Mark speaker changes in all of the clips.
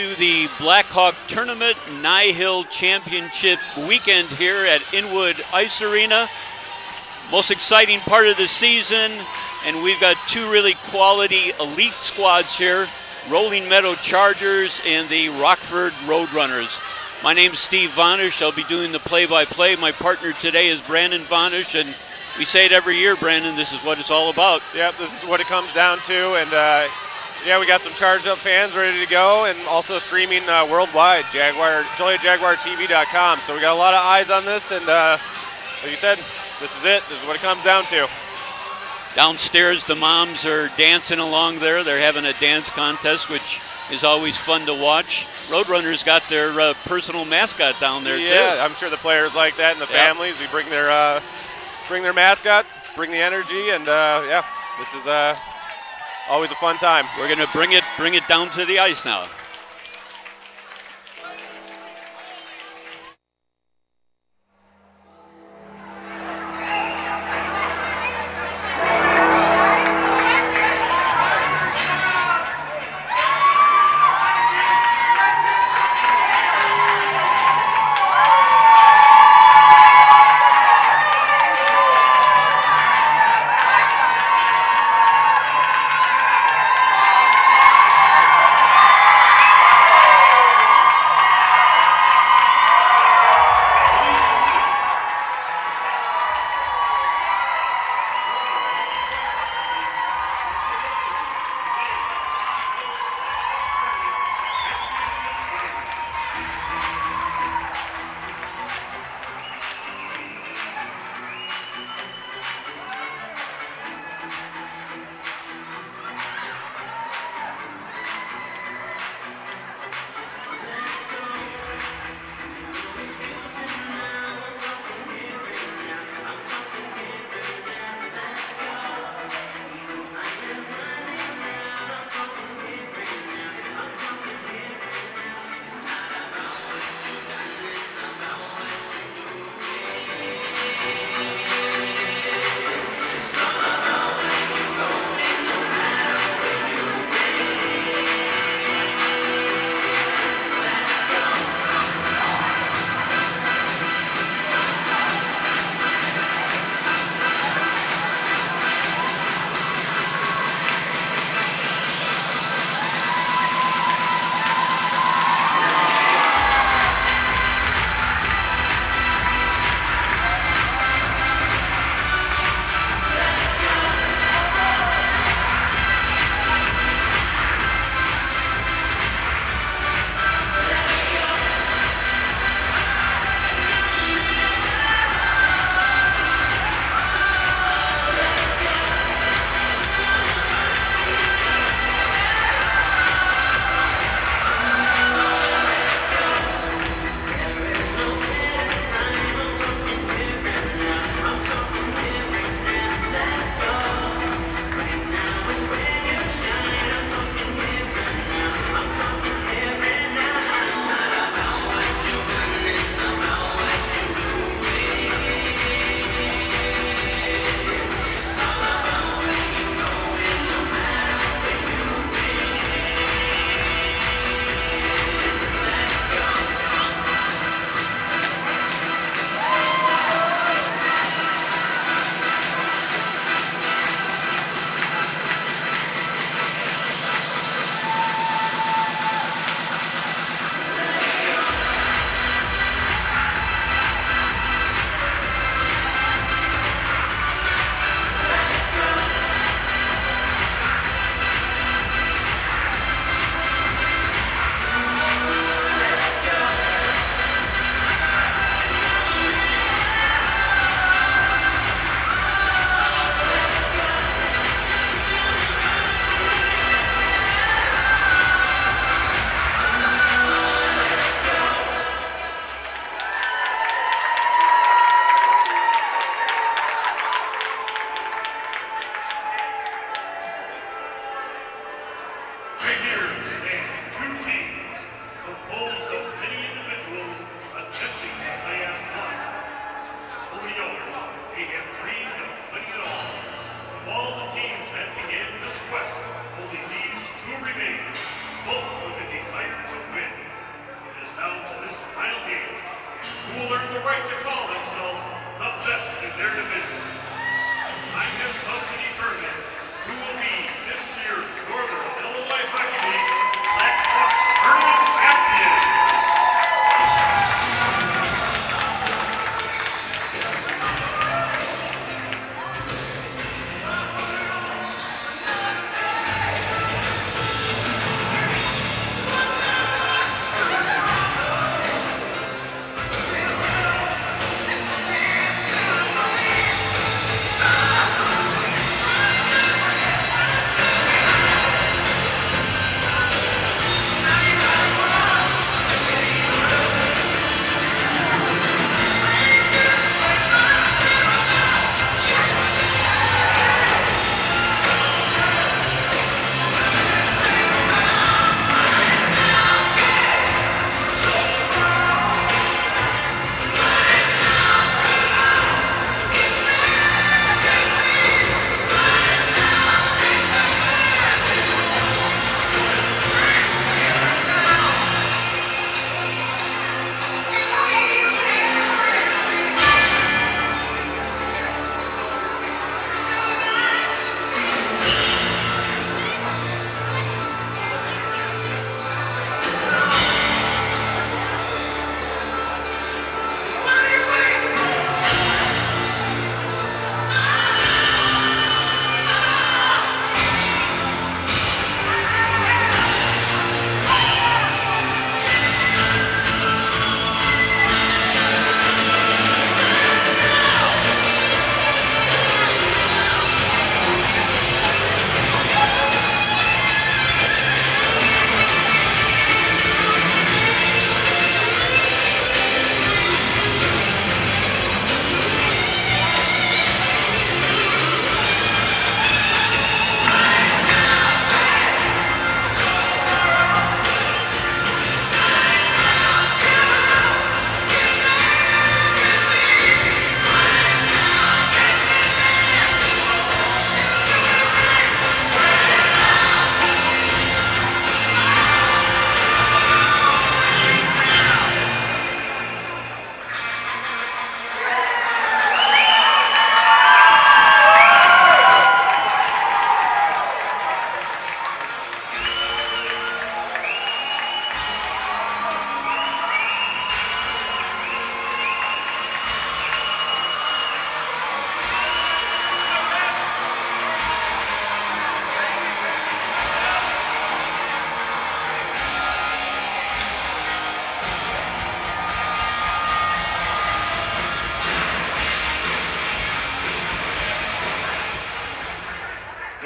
Speaker 1: to the Blackhawk Tournament Nye Hill Championship weekend here at Inwood Ice Arena. Most exciting part of the season, and we've got two really quality elite squads here, Rolling Meadow Chargers and the Rockford Roadrunners. My name's Steve Vonish. I'll be doing the play-by-play. My partner today is Brandon Vonish, and we say it every year, Brandon, this is what it's all about.
Speaker 2: Yep, this is what it comes down to, and yeah, we got some charged up fans ready to go, and also streaming worldwide, JolietJaguarTV.com. So we got a lot of eyes on this, and like you said, this is it. This is what it comes down to.
Speaker 1: Downstairs, the moms are dancing along there. They're having a dance contest, which is always fun to watch. Roadrunners got their personal mascot down there, too.
Speaker 2: Yeah, I'm sure the players like that, and the families. We bring their mascot, bring the energy, and yeah, this is always a fun time.
Speaker 1: We're going to bring it down to the ice now.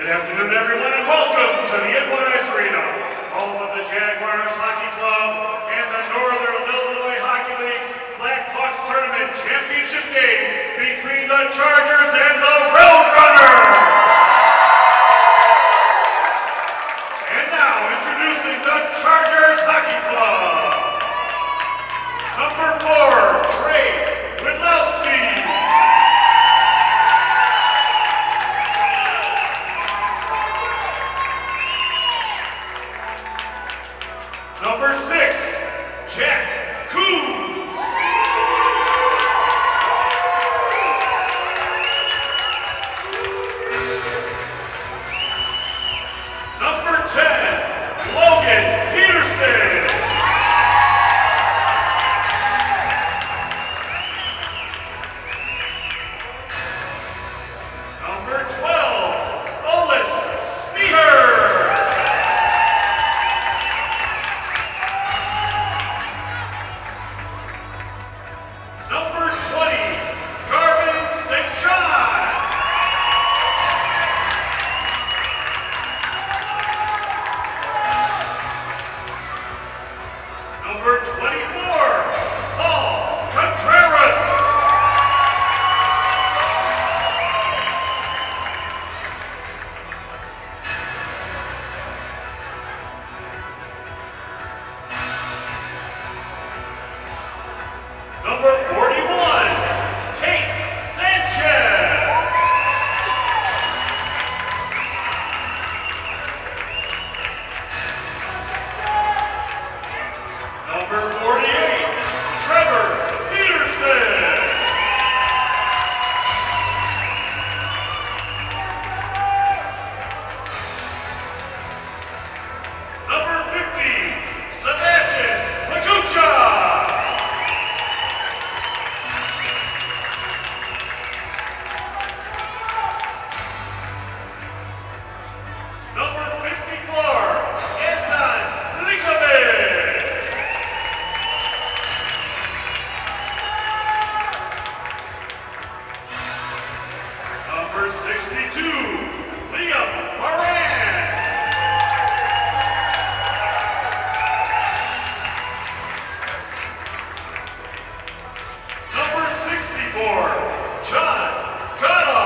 Speaker 3: Good afternoon, everyone, and welcome to the Inwood Ice Arena, home of the Jaguars Hockey Club and the Northern Illinois Hockey League's Blackhawks Tournament Championship game between the Chargers and the Roadrunners. And now, introducing the Chargers Hockey Club. Number 4, Trey Widlowski. Number 6, Jack Coons. Number 10, Logan Peterson. Number 12, Olis Sneaker. Number 20, Garvin St. John. Number 24, Paul Contreras. Number 41, Tate Sanchez. Number 48, Trevor Peterson. Number 50, Sebastian Lagucha. Number 54, Anton Likovic. Number 62, Liam Moran. Number 64, John Gutta.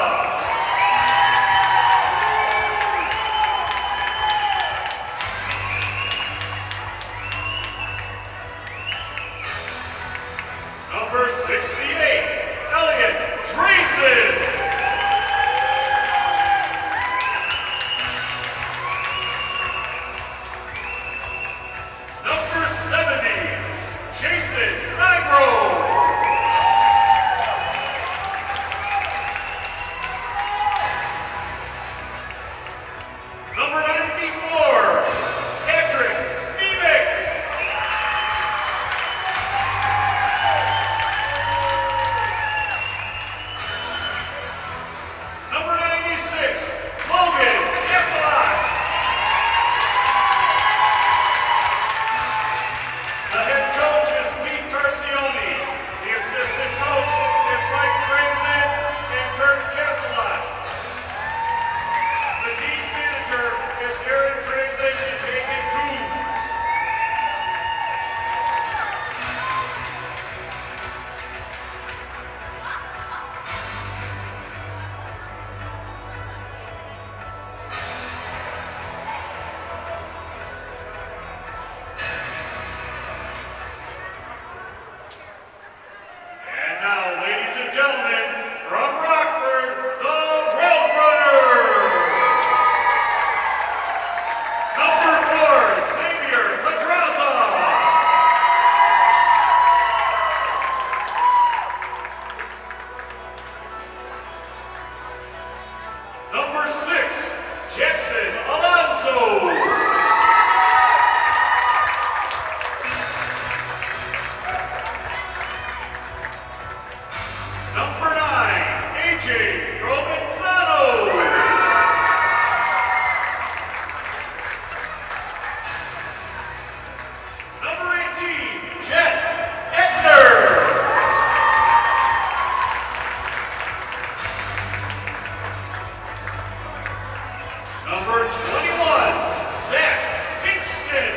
Speaker 3: Number 68, Elliot Drayson. Number 70, Jason Nigro. Number 94, Patrick Nemec. Number 96, Logan Esselot. The head coach is Pete Carcione. The assistant coach is Mike Transit and Kurt Kesselot. The team manager is Aaron Transit and David Coons. And now, ladies and gentlemen, from Rockford, the Roadrunners. Number 4, Xavier Pedraza. Number 6, Jaxson Alonzo. Number 9, AJ Provenzano. Number 18, Jet Edner. 21, Zach Pinkston.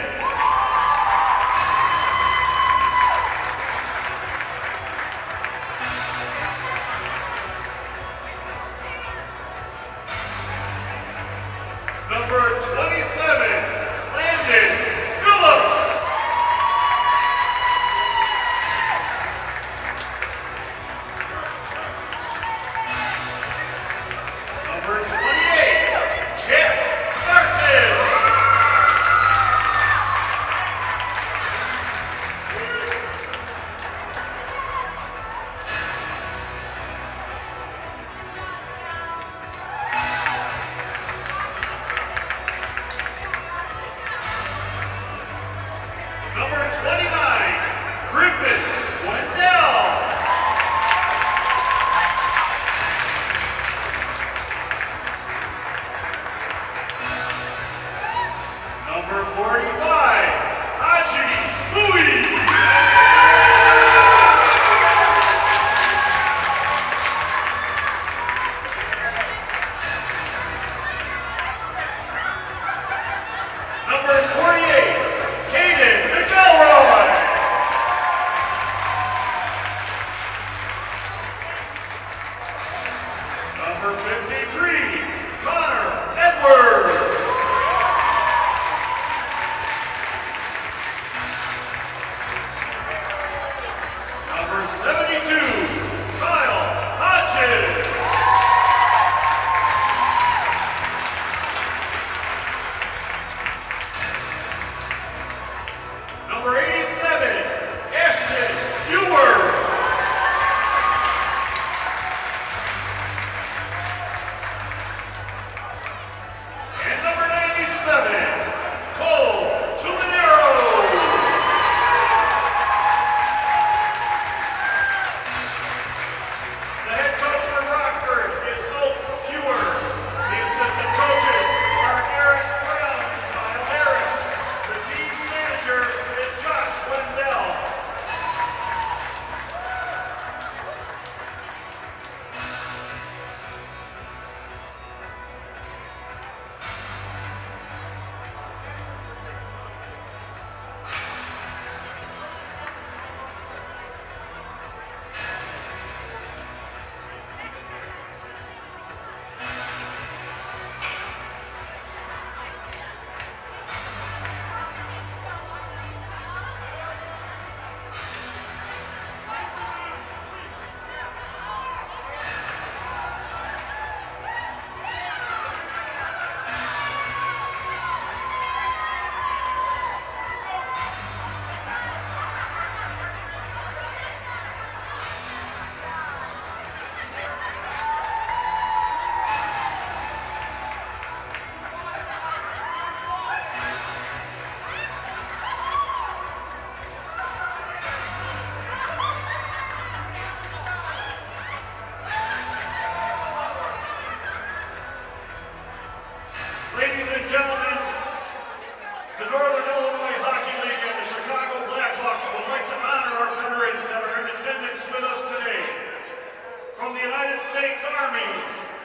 Speaker 3: Number 27, Landon Phillips. Number 28, Jack Martin. Number 29, Griffin Wendell. Number 45, Haji Louis. Number 48, Caden McElroy. Number 53, Connor Edwards. Number 72, Kyle Hodges. Number 87, Ashton Ewer. And number 97, Cole Tumanero. The head coach for Rockford is Oak Hewer. The assistant coaches are Eric Brown and Kyle Harris. The team's manager is Josh Wendell. Ladies and gentlemen, the Northern Illinois Hockey League and the Chicago Blackhawks would like to honor our veterans that are in attendance with us today. From the United States Army,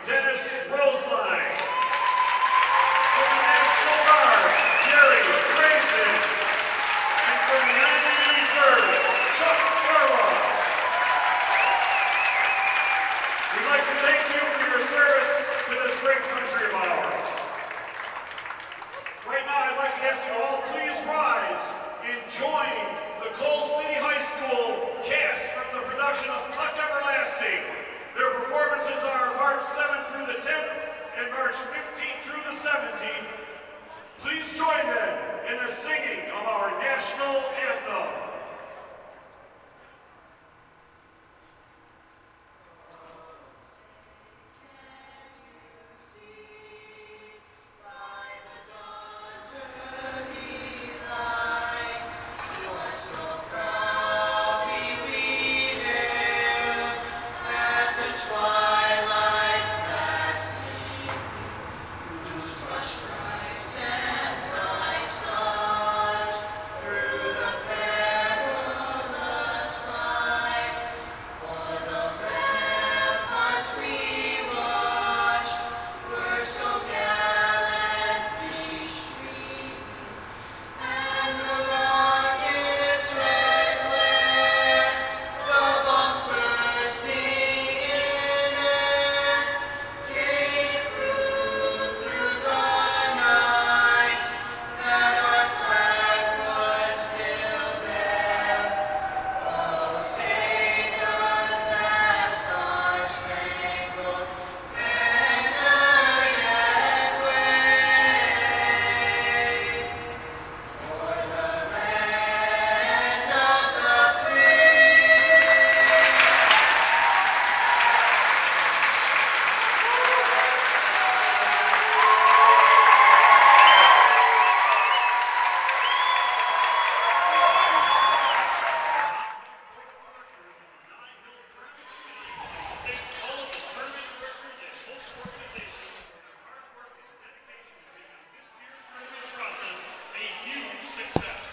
Speaker 3: Dennis Roseline. From the National Guard, Jerry Cranston. And from the Army Reserve, Chuck Farwell. We'd like to thank you for your service to this great country of ours. Right now, I'd like to ask you to all please rise and join the Coal City High School cast from the production of Tuck Everlasting. Their performances are March 7th through the 10th and March 15th through the 17th. Please join them in the singing of our national anthem.
Speaker 4: Through the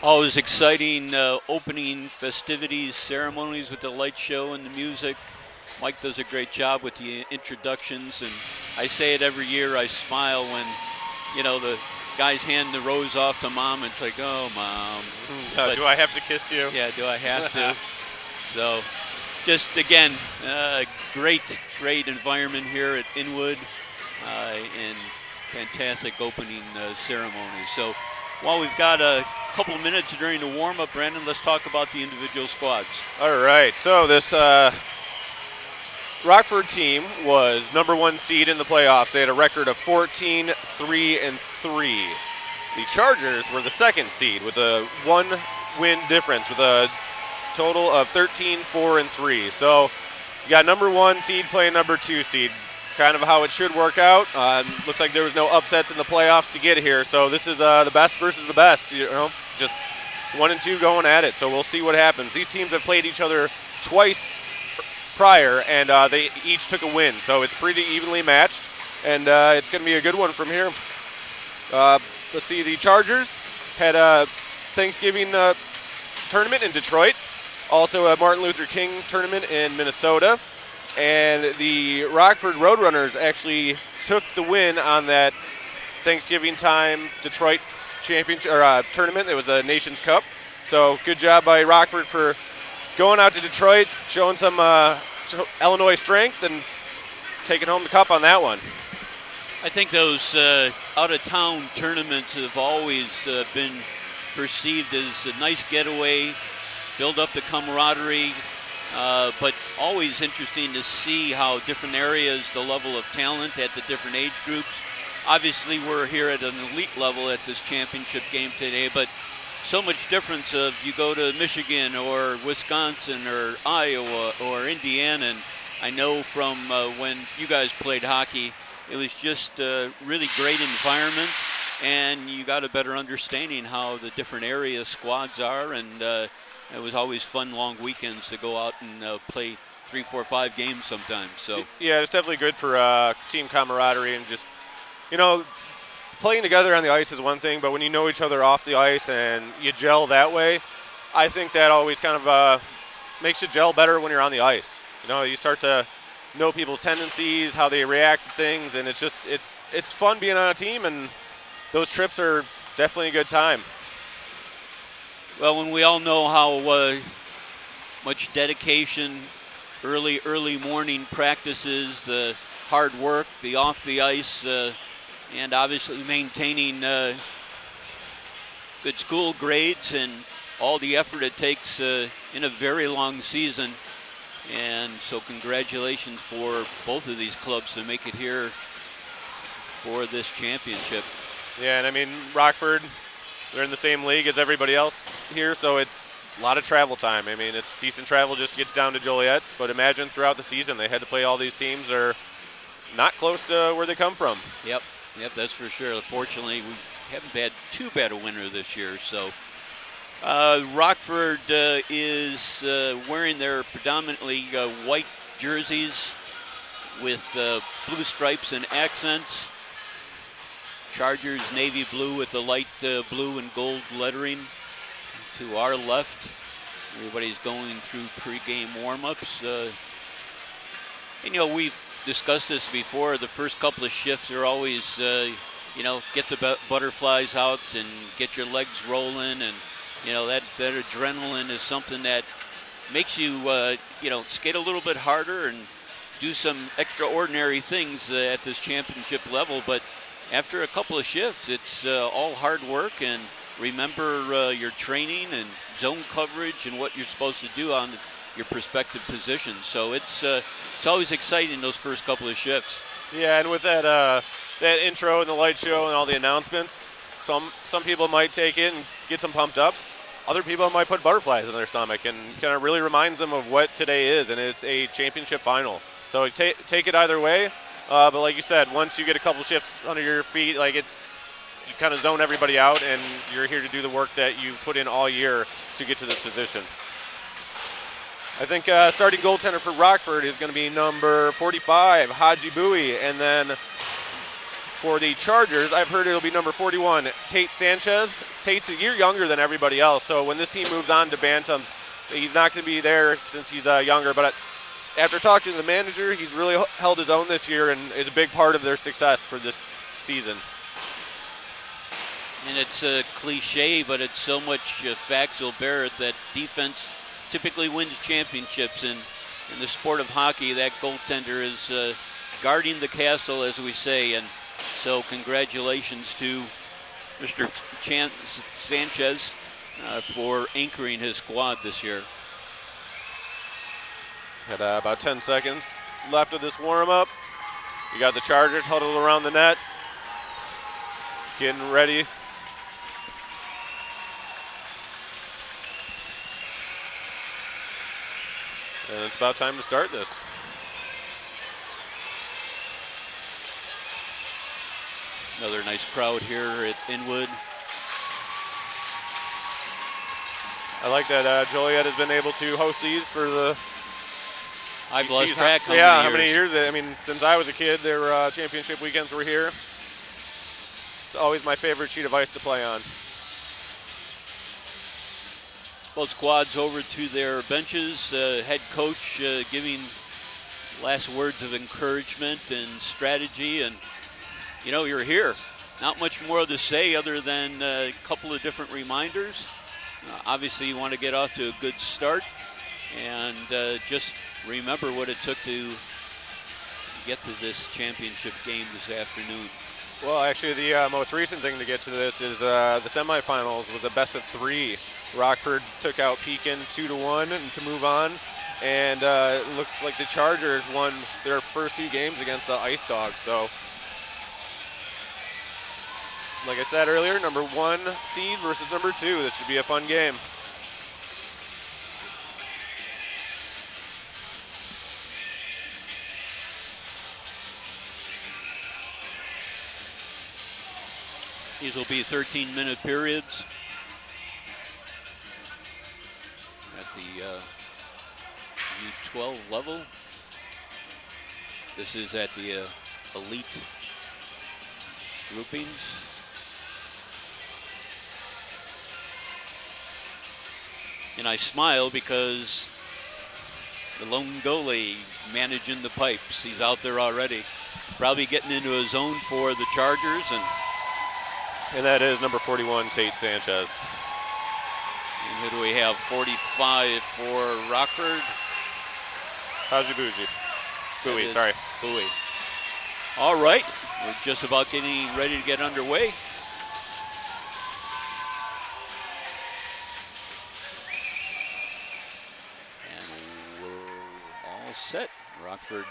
Speaker 1: Always exciting opening festivities, ceremonies with the light show and the music. Mike does a great job with the introductions, and I say it every year. I smile when, the guys hand the rose off to Mom. It's like, oh, Mom.
Speaker 2: Do I have to kiss you?
Speaker 1: Yeah, do I have to? So, just again, great environment here at Inwood, and fantastic opening ceremony. So, while we've got a couple of minutes during the warm-up, Brandon, let's talk about the individual squads.
Speaker 2: All right, so this Rockford team was number 1 seed in the playoffs. They had a record of 14-3-3. The Chargers were the 2nd seed with a 1-win difference with a total of 13-4-3. So you got number 1 seed playing number 2 seed. Kind of how it should work out. Looks like there was no upsets in the playoffs to get here. So this is the best versus the best. Just 1 and 2 going at it. So we'll see what happens. These teams have played each other twice prior, and they each took a win. So it's pretty evenly matched, and it's going to be a good one from here. Let's see. The Chargers had a Thanksgiving tournament in Detroit. Also a Martin Luther King tournament in Minnesota. And the Rockford Roadrunners actually took the win on that Thanksgiving time Detroit championship tournament. It was a Nations Cup. So good job by Rockford for going out to Detroit, showing some Illinois strength, and taking home the cup on that one.
Speaker 1: I think those out-of-town tournaments have always been perceived as a nice getaway, build up the camaraderie. But always interesting to see how different areas, the level of talent at the different age groups. Obviously, we're here at an elite level at this championship game today, but so much difference of you go to Michigan or Wisconsin or Iowa or Indiana. And I know from when you guys played hockey, it was just a really great environment, and you got a better understanding how the different area squads are, and it was always fun long weekends to go out and play 3, 4, 5 games sometimes. So
Speaker 2: yeah, it's definitely good for team camaraderie, and just, playing together on the ice is one thing, but when you know each other off the ice and you gel that way, I think that always kind of makes you gel better when you're on the ice. You start to know people's tendencies, how they react to things, and it's fun being on a team, and those trips are definitely a good time.
Speaker 1: Well, when we all know how much dedication, early morning practices, the hard work, the off the ice, and obviously maintaining good school grades and all the effort it takes in a very long season. And so congratulations for both of these clubs to make it here for this championship.
Speaker 2: Yeah, and Rockford, they're in the same league as everybody else here, so it's a lot of travel time. It's decent travel just to get down to Joliet's, but imagine throughout the season they had to play all these teams that are not close to where they come from.
Speaker 1: Yep, that's for sure. Fortunately, we haven't had too bad a winter this year. So Rockford is wearing their predominantly white jerseys with blue stripes and accents. Chargers navy blue with the light blue and gold lettering to our left. Everybody's going through pregame warm-ups. We've discussed this before. The first couple of shifts are always, get the butterflies out and get your legs rolling, and that adrenaline is something that makes you, skate a little bit harder and do some extraordinary things at this championship level. But after a couple of shifts, it's all hard work, and remember your training and zone coverage and what you're supposed to do on your prospective positions. So it's always exciting those first couple of shifts.
Speaker 2: Yeah, and with that intro and the light show and all the announcements, some people might take it and get them pumped up. Other people might put butterflies in their stomach, and kind of really reminds them of what today is, and it's a championship final. So take it either way. But like you said, once you get a couple shifts under your feet, you kind of zone everybody out, and you're here to do the work that you put in all year to get to this position. I think starting goaltender for Rockford is going to be number 45, Haji Bowie, and then For the Chargers, I've heard it'll be number 41, Tate Sanchez. Tate's a year younger than everybody else, so when this team moves on to Bantams, he's not going to be there since he's younger. But after talking to the manager, he's really held his own this year and is a big part of their success for this season.
Speaker 1: And it's a cliche, but it's so much facts will bear it that defense typically wins championships. And in the sport of hockey, that goaltender is guarding the castle, as we say. And so congratulations to Mr. Sanchez for anchoring his squad this year.
Speaker 2: Had about 10 seconds left of this warm-up. You got the Chargers huddled around the net, getting ready. And it's about time to start this.
Speaker 1: Another nice crowd here at Inwood.
Speaker 2: I like that Joliet has been able to host these for the...
Speaker 1: I've lost track
Speaker 2: how many years. I mean, since I was a kid, their championship weekends were here. It's always my favorite sheet of ice to play on.
Speaker 1: Both squads over to their benches. Head coach giving last words of encouragement and strategy. And, you know, you're here. Not much more to say other than a couple of different reminders. Obviously, you want to get off to a good start. And just remember what it took to get to this championship game this afternoon.
Speaker 2: Well, actually, the most recent thing to get to this is the semifinals was a best of 3. Rockford took out Pekin 2-1 and to move on. And it looks like the Chargers won their first 2 games against the Ice Dogs. So, like I said earlier, number 1 seed versus number 2. This should be a fun game.
Speaker 1: These will be 13-minute periods at the U12 level. This is at the elite groupings. And I smile because the lone goalie managing the pipes, he's out there already. Probably getting into a zone for the Chargers.
Speaker 2: And that is number 41, Tate Sanchez.
Speaker 1: And who do we have? 45 for Rockford.
Speaker 2: Haji Bowie, sorry.
Speaker 1: Bowie. All right, we're just about getting ready to get underway. And we're all set. Rockford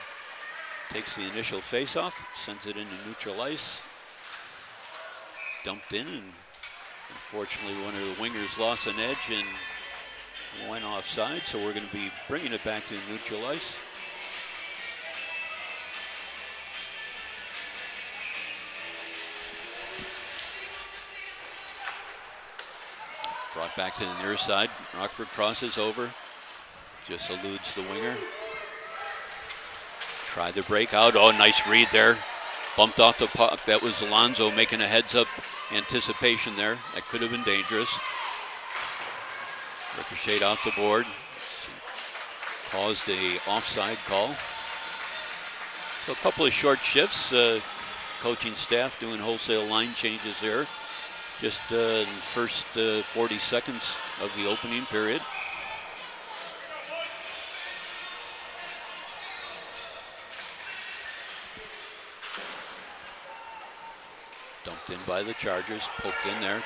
Speaker 1: takes the initial faceoff, sends it into neutral ice. Dumped in, and unfortunately one of the wingers lost an edge and went offside, so we're going to be bringing it back to neutral ice. Brought back to the near side. Rockford crosses over, just eludes the winger. Tried to break out. Oh, nice read there. Bumped off the puck. That was Alonzo making a heads-up anticipation there. That could have been dangerous. Ricocheted off the board. Caused a offside call. So a couple of short shifts. Coaching staff doing wholesale line changes here. Just in the first 40 seconds of the opening period. Dumped in by the Chargers, poked in there,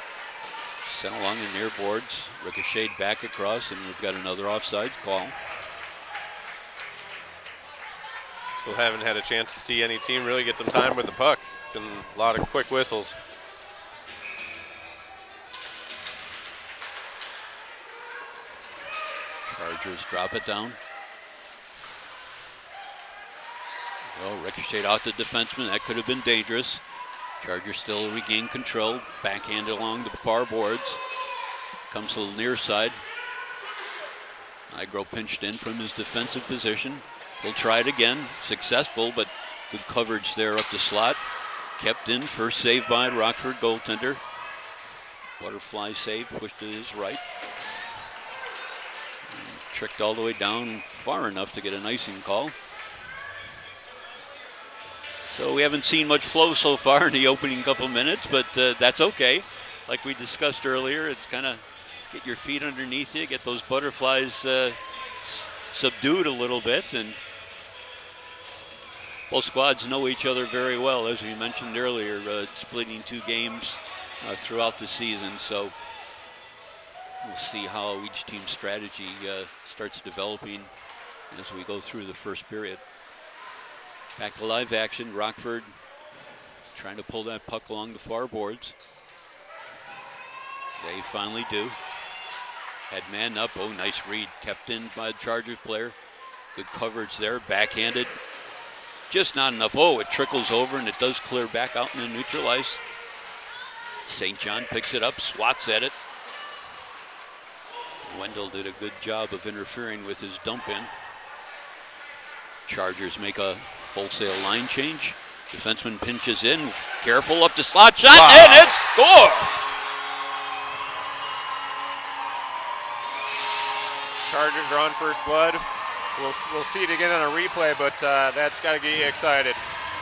Speaker 1: sent along the near boards, ricocheted back across, and we've got another offside call.
Speaker 2: Still haven't had a chance to see any team really get some time with the puck. Been a lot of quick whistles.
Speaker 1: Chargers drop it down. Well, ricocheted out the defenseman. That could have been dangerous. Chargers still regain control. Backhand along the far boards. Comes to the near side. Igro pinched in from his defensive position. He'll try it again. Successful, but good coverage there up the slot. kept in. First save by Rockford goaltender. Butterfly save, pushed to his right. And tricked all the way down far enough to get an icing call. So we haven't seen much flow so far in the opening couple minutes, but that's okay. Like we discussed earlier, it's kind of get your feet underneath you, get those butterflies subdued a little bit, and both squads know each other very well, as we mentioned earlier, splitting 2 games throughout the season. So we'll see how each team's strategy starts developing as we go through the first period. Back to live action. Rockford trying to pull that puck along the far boards. They finally do. Had man up. Oh, nice read. Kept in by the Chargers player. Good coverage there. Backhanded. Just not enough. Oh, it trickles over and it does clear back out in the neutral ice. St. John picks it up, swats at it. Wendell did a good job of interfering with his dump in. Chargers make a wholesale line change. Defenseman pinches in. Careful up the slot shot, and it's score!
Speaker 2: Chargers are on first blood. We'll see it again on a replay, but that's got to get you excited.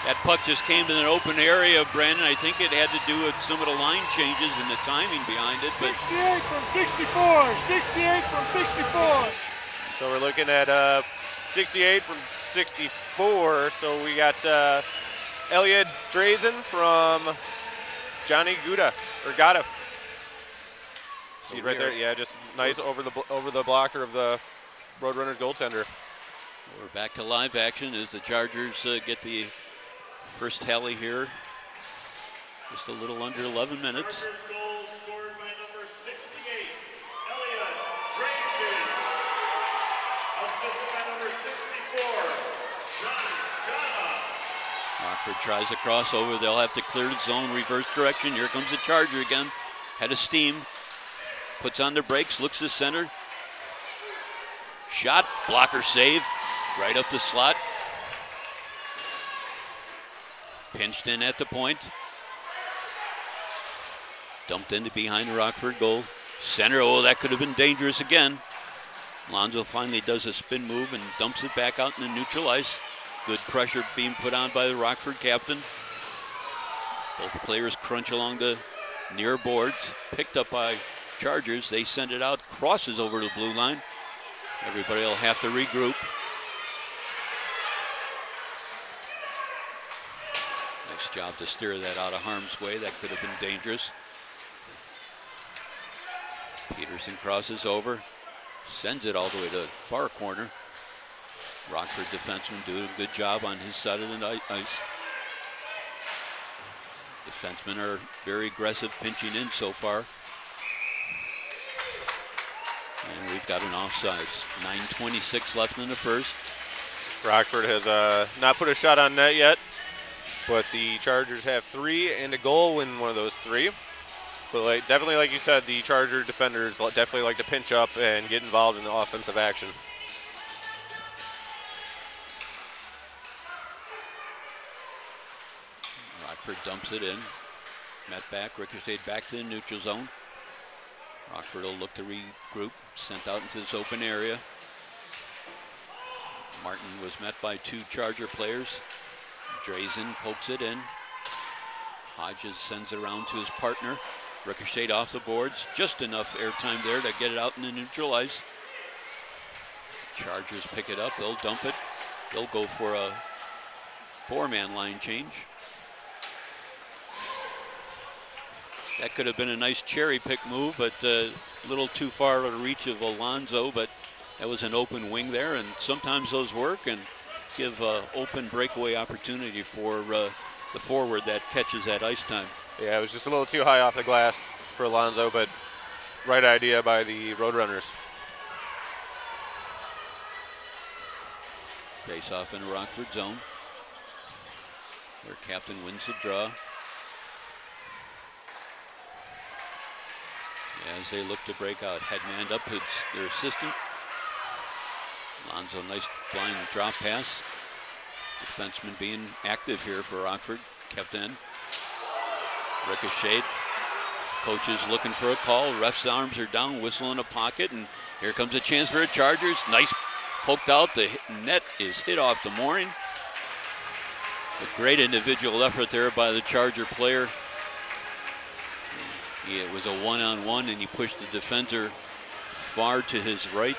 Speaker 1: That puck just came to an open area, Brandon. I think it had to do with some of the line changes and the timing behind it. But
Speaker 4: 68 from 64, 68 from 64.
Speaker 2: So we're looking at 68 from 64. So we got Elliot Drazen from Johnny Gouda. See right there, yeah, just nice over the blocker of the Roadrunners goaltender.
Speaker 1: We're back to live action as the Chargers get the first tally here. Just a little under 11 minutes.
Speaker 3: Chargers goal scored by number 68, Elliot Drazen. Assisted by number 64, John Gana.
Speaker 1: Rockford tries a crossover. They'll have to clear the zone, reverse direction. Here comes the Charger again. Head of steam. Puts on the brakes, looks to center. Shot, blocker save, right up the slot. Pinched in at the point. Dumped into behind the Rockford goal. Center, oh, that could have been dangerous again. Alonzo finally does a spin move and dumps it back out in the neutral ice. Good pressure being put on by the Rockford captain. Both players crunch along the near boards. Picked up by Chargers. They send it out, crosses over the blue line. Everybody will have to regroup. Nice job to steer that out of harm's way. That could have been dangerous. Peterson crosses over, sends it all the way to the far corner. Rockford defenseman doing a good job on his side of the ice. Defensemen are very aggressive, pinching in so far. And we've got an offsides. 9:26 left in the first.
Speaker 2: Rockford has not put a shot on net yet, but the Chargers have 3 and a goal in one of those 3. But definitely, like you said, the Charger defenders definitely like to pinch up and get involved in the offensive action.
Speaker 1: Rockford dumps it in. Met back, ricocheted back to the neutral zone. Rockford will look to regroup, sent out into this open area. Martin was met by 2 Charger players. Drazen pokes it in. Hodges sends it around to his partner. Ricocheted off the boards. Just enough airtime there to get it out in the neutral ice. Chargers pick it up. They'll dump it. They'll go for a 4-man line change. That could have been a nice cherry pick move, but a little too far out of reach of Alonzo, but that was an open wing there, and sometimes those work and give open breakaway opportunity for the forward that catches that ice time.
Speaker 2: Yeah, it was just a little too high off the glass for Alonzo, but right idea by the Roadrunners.
Speaker 1: Face off in the Rockford zone. Their captain wins the draw. As they look to break out, head-manned up, it's their assistant. Alonzo, nice blind drop pass. Defenseman being active here for Rockford, kept in. Ricocheted. Coach is looking for a call. Ref's arms are down, whistle in a pocket, and here comes a chance for the Chargers. Nice poked out. The net is hit off the mooring. A great individual effort there by the Charger player. It was a one-on-one, and he pushed the defender far to his right.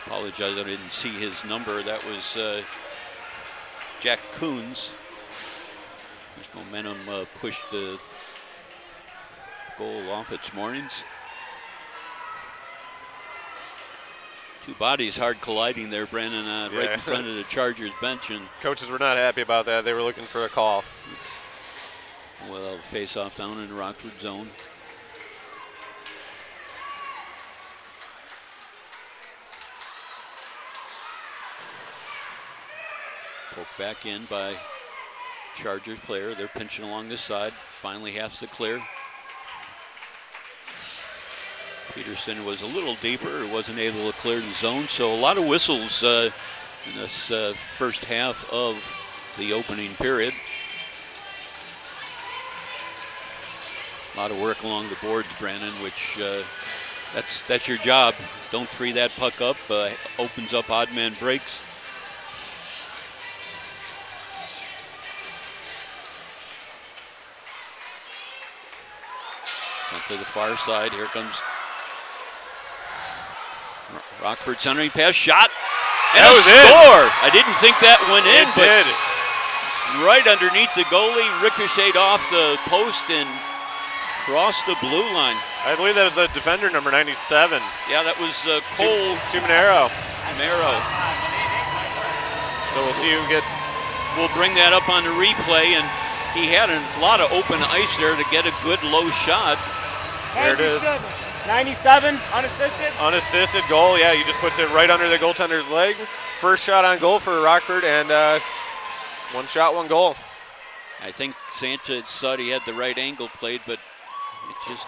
Speaker 1: Apologize, I didn't see his number. That was Jack Coons. His momentum pushed the goal off its moorings. Two bodies hard colliding there, Brandon, right in front of the Chargers bench. And
Speaker 2: coaches were not happy about that. They were looking for a call.
Speaker 1: Well, face off down in the Rockford zone. Poked back in by Chargers player. They're pinching along this side. Finally has to clear. Peterson was a little deeper, wasn't able to clear the zone, so a lot of whistles in this first half of the opening period. A lot of work along the boards, Brandon, which that's your job. Don't free that puck up, opens up odd man breaks. Sent to the far side, here comes Rockford centering pass, shot, and a score! I didn't think that went in,
Speaker 2: but
Speaker 1: right underneath the goalie, ricocheted off the post and crossed the blue line.
Speaker 2: I believe that was the defender, number 97.
Speaker 1: Yeah, that was Cole
Speaker 2: Tumanero. So we'll see who get.
Speaker 1: We'll bring that up on the replay, and he had a lot of open ice there to get a good low shot.
Speaker 2: There it is.
Speaker 4: 97, unassisted.
Speaker 2: Unassisted goal, yeah, he just puts it right under the goaltender's leg. First shot on goal for Rockford, and one shot, one goal.
Speaker 1: I think Sanchez thought he had the right angle played, but it just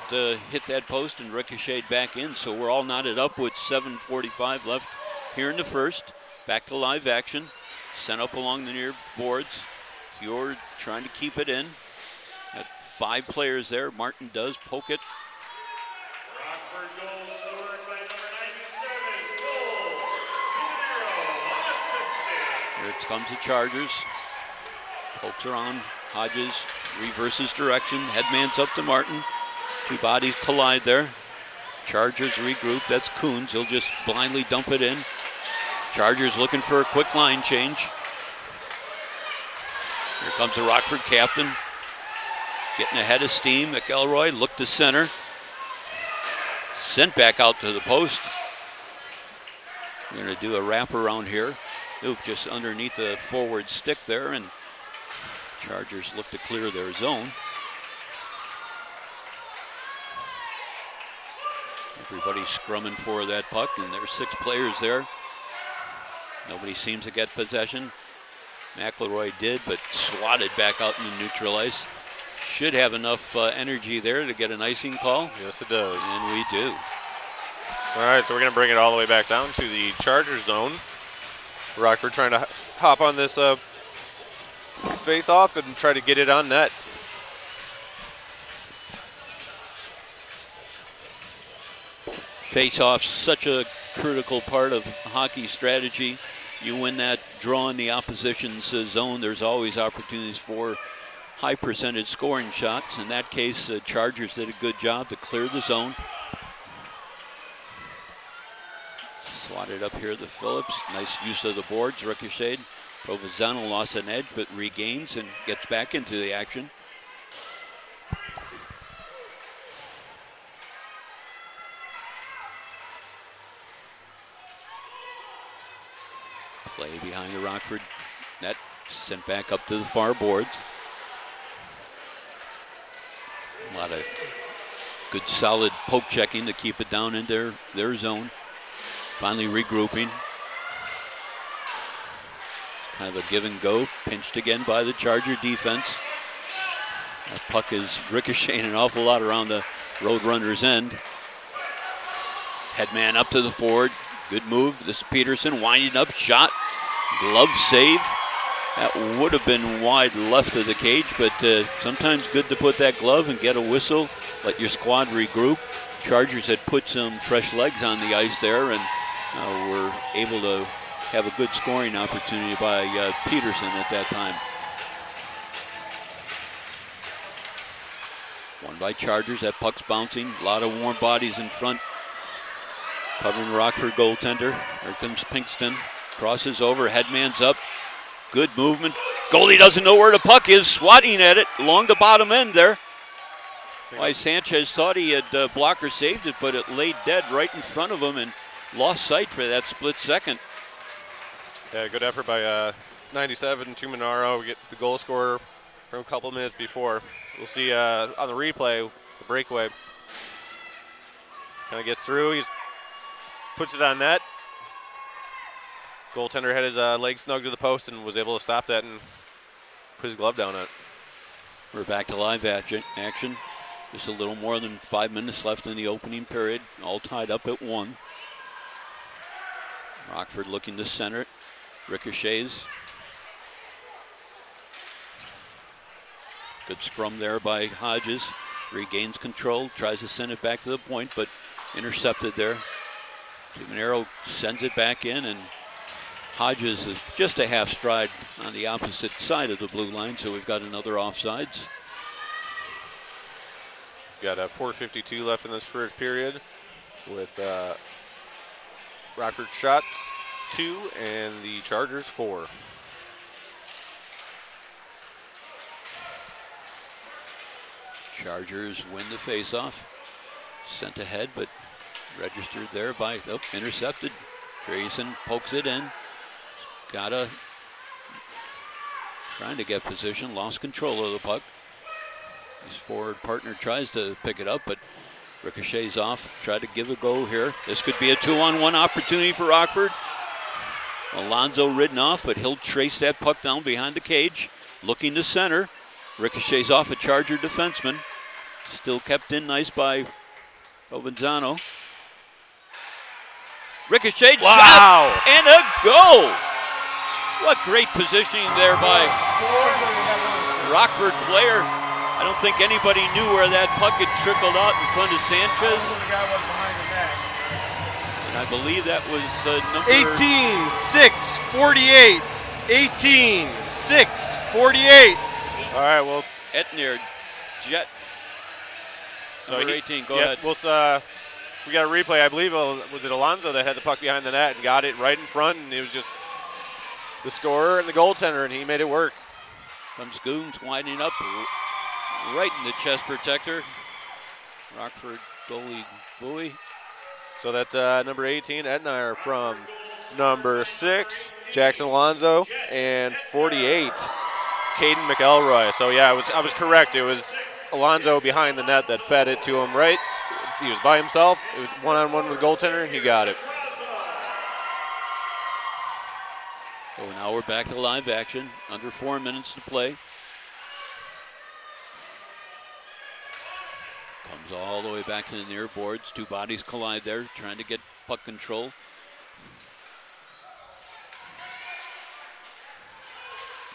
Speaker 1: hit that post and ricocheted back in. So we're all knotted up with 7:45 left here in the first. Back to live action. Sent up along the near boards. You're trying to keep it in. Got 5 players there. Martin does poke it.
Speaker 3: Rockford goal scored by number 97, Cole Tumanero, unassisted.
Speaker 1: Here comes the Chargers. Pokes her on. Hodges reverses direction. Headman's up to Martin. Two bodies collide there. Chargers regroup. That's Coons. He'll just blindly dump it in. Chargers looking for a quick line change. Here comes the Rockford captain. Getting ahead of steam. McElroy looked to center. Sent back out to the post. We're going to do a wrap around here. Oop, just underneath the forward stick there, and Chargers look to clear their zone. Everybody's scrumming for that puck, and there's 6 players there. Nobody seems to get possession. McElroy did, but swatted back out in the neutral ice. Should have enough energy there to get an icing call.
Speaker 2: Yes, it does.
Speaker 1: And we do.
Speaker 2: All right, so we're going to bring it all the way back down to the Charger zone. Rockford trying to hop on this face-off and try to get it on net.
Speaker 1: Face-off, such a critical part of hockey strategy. You win that draw in the opposition's zone, there's always opportunities for high percentage scoring shots. In that case, Chargers did a good job to clear the zone. Swatted up here to Phillips. Nice use of the boards, ricocheted. Provenzano lost an edge, but regains and gets back into the action. Play behind the Rockford net, sent back up to the far boards. A lot of good solid poke checking to keep it down in their zone. Finally regrouping. Kind of a give and go, pinched again by the Charger defense. That puck is ricocheting an awful lot around the Roadrunners' end. Headman up to the forward. Good move. This is Peterson winding up, shot, glove save. That would have been wide left of the cage, but sometimes good to put that glove and get a whistle, let your squad regroup. Chargers had put some fresh legs on the ice there and were able to have a good scoring opportunity by Peterson at that time. One by Chargers, that puck's bouncing. A lot of warm bodies in front. Covering Rockford goaltender. Here comes Pinkston. Crosses over, headman's up. Good movement. Goalie doesn't know where the puck is, swatting at it along the bottom end there. Why Sanchez thought he had blocker saved it, but it laid dead right in front of him and lost sight for that split second.
Speaker 2: Yeah, good effort by 97, Tuminaro. We get the goal scorer from a couple minutes before. We'll see on the replay, the breakaway. Kind of gets through, he puts it on net. Goaltender had his leg snug to the post and was able to stop that and put his glove down on it.
Speaker 1: We're back to live action. Just a little more than 5 minutes left in the opening period. All tied up at 1. Rockford looking to center it. Ricochets. Good scrum there by Hodges. Regains control. Tries to send it back to the point, but intercepted there. Tuminaro sends it back in, and Hodges is just a half stride on the opposite side of the blue line, so we've got another offsides.
Speaker 2: Got 4:52 left in this first period with Rockford shots 2 and the Chargers 4.
Speaker 1: Chargers win the faceoff. Sent ahead, but registered there by, intercepted. Grayson pokes it in. Trying to get position, lost control of the puck. His forward partner tries to pick it up, but ricochets off. Try to give a go here. This could be a 2-on-1 opportunity for Rockford. Alonzo ridden off, but he'll trace that puck down behind the cage. Looking to center. Ricochets off a Charger defenseman. Still kept in nice by Provenzano. Ricochet shot and a goal. What great positioning there by Rockford player. I don't think anybody knew where that puck had trickled out in front of Sanchez. And I believe that was number
Speaker 5: 18-6-48. 18-6-48.
Speaker 2: All right, well,
Speaker 1: Etnier, Jet. So number 18, go ahead.
Speaker 2: We got a replay. I believe was it Alonzo that had the puck behind the net and got it right in front, and it was just the scorer and the goaltender, and he made it work.
Speaker 1: Comes Goons winding up right in the chest protector. Rockford goalie Bowie.
Speaker 2: So that's number 18, Etnier, from number 6, Jaxson Alonzo, and 48, Caden McElroy. So yeah, I was correct. It was Alonzo behind the net that fed it to him right. He was by himself. It was one-on-one with the goaltender, and he got it.
Speaker 1: So now we're back to live action. Under 4 minutes to play. Comes all the way back to the near boards. Two bodies collide there, trying to get puck control.